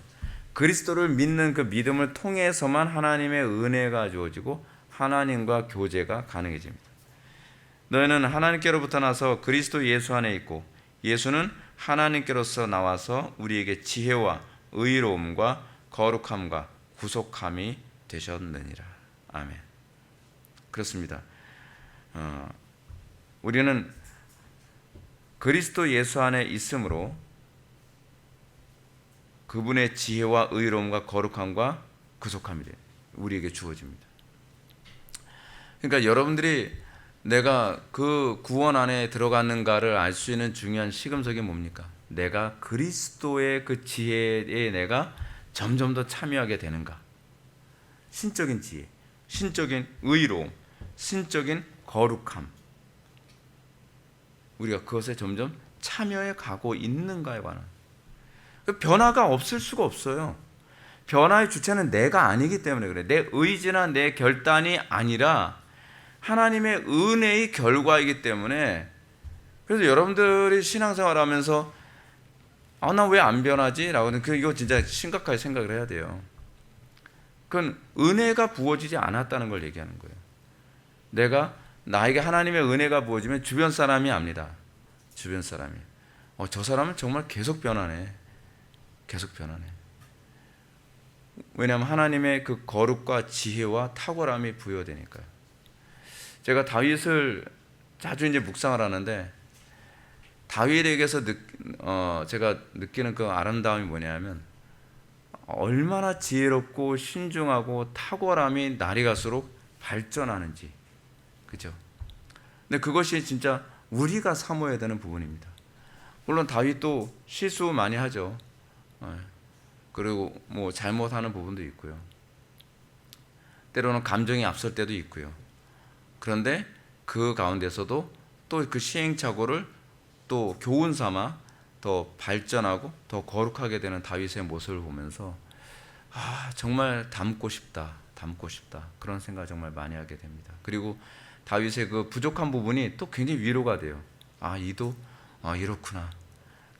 그리스도를 믿는 그 믿음을 통해서만 하나님의 은혜가 주어지고 하나님과 교제가 가능해집니다. 너희는 하나님께로부터 나서 그리스도 예수 안에 있고 예수는 하나님께로서 나와서 우리에게 지혜와 의로움과 거룩함과 구속함이 되셨느니라. 아멘. 그렇습니다. 우리는 그리스도 예수 안에 있으므로 그분의 지혜와 의로움과 거룩함과 구속함이 우리에게 주어집니다. 그러니까 여러분들이 내가 그 구원 안에 들어갔는가를 알 수 있는 중요한 시금석이 뭡니까? 내가 그리스도의 그 지혜에 내가 점점 더 참여하게 되는가? 신적인 지혜, 신적인 의로움, 신적인 거룩함, 우리가 그것에 점점 참여해 가고 있는가에 관한 변화가 없을 수가 없어요. 변화의 주체는 내가 아니기 때문에 그래. 내 의지나 내 결단이 아니라 하나님의 은혜의 결과이기 때문에. 그래서 여러분들이 신앙생활 하면서 나 왜 안 변하지? 라고 하는 이거 진짜 심각하게 생각을 해야 돼요. 그건 은혜가 부어지지 않았다는 걸 얘기하는 거예요. 나에게 하나님의 은혜가 부어지면 주변 사람이 압니다. 주변 사람이 저 사람은 정말 계속 변하네. 계속 변하네. 왜냐하면 하나님의 그 거룩과 지혜와 탁월함이 부여되니까요. 제가 다윗을 자주 이제 묵상을 하는데 다윗에게서 제가 느끼는 그 아름다움이 뭐냐면 얼마나 지혜롭고 신중하고 탁월함이 날이 갈수록 발전하는지. 그죠? 근데 그것이 진짜 우리가 사모해야 되는 부분입니다. 물론 다윗도 실수 많이 하죠. 그리고 잘못하는 부분도 있고요. 때로는 감정이 앞설 때도 있고요. 그런데 그 가운데서도 또 그 시행착오를 또 교훈 삼아 더 발전하고 더 거룩하게 되는 다윗의 모습을 보면서 정말 닮고 싶다 그런 생각을 정말 많이 하게 됩니다. 그리고 다윗의 그 부족한 부분이 또 굉장히 위로가 돼요. 이도 이렇구나.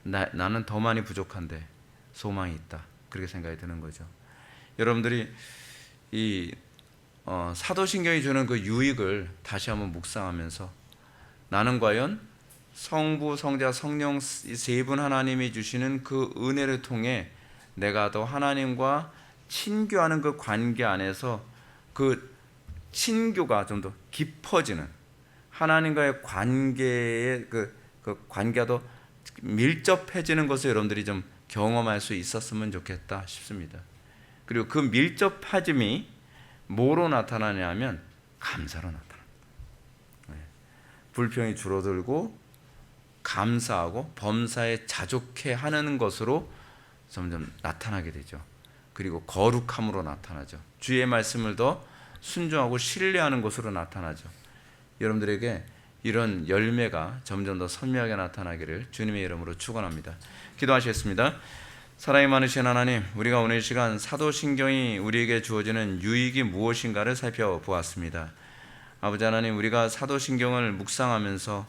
나는 더 많이 부족한데 소망이 있다. 그렇게 생각이 드는 거죠. 여러분들이 이 사도신경이 주는 그 유익을 다시 한번 묵상하면서 나는 과연 성부, 성자, 성령 세 분 하나님이 주시는 그 은혜를 통해 내가 더 하나님과 친교하는 그 관계 안에서 그 친교가 좀 더 깊어지는 하나님과의 관계의 그 관계가 더 밀접해지는 것을 여러분들이 좀 경험할 수 있었으면 좋겠다 싶습니다. 그리고 그 밀접해짐이 뭐로 나타나냐면 감사로 나타납니다. 불평이 줄어들고 감사하고 범사에 자족해 하는 것으로 점점 나타나게 되죠. 그리고 거룩함으로 나타나죠. 주의 말씀을 더 순종하고 신뢰하는 것으로 나타나죠. 여러분들에게 이런 열매가 점점 더 선명하게 나타나기를 주님의 이름으로 축원합니다. 기도하시겠습니다. 사랑이 많으신 하나님, 우리가 오늘 이 시간 사도신경이 우리에게 주어지는 유익이 무엇인가를 살펴보았습니다. 아버지 하나님, 우리가 사도신경을 묵상하면서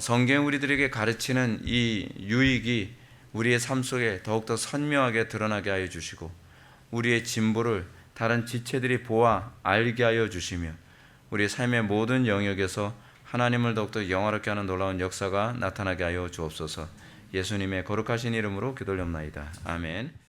성경이 우리들에게 가르치는 이 유익이 우리의 삶 속에 더욱더 선명하게 드러나게 하여 주시고 우리의 진보를 다른 지체들이 보아 알게 하여 주시며 우리의 삶의 모든 영역에서 하나님을 더욱더 영화롭게 하는 놀라운 역사가 나타나게 하여 주옵소서. 예수님의 거룩하신 이름으로 기도올옵나이다. 아멘.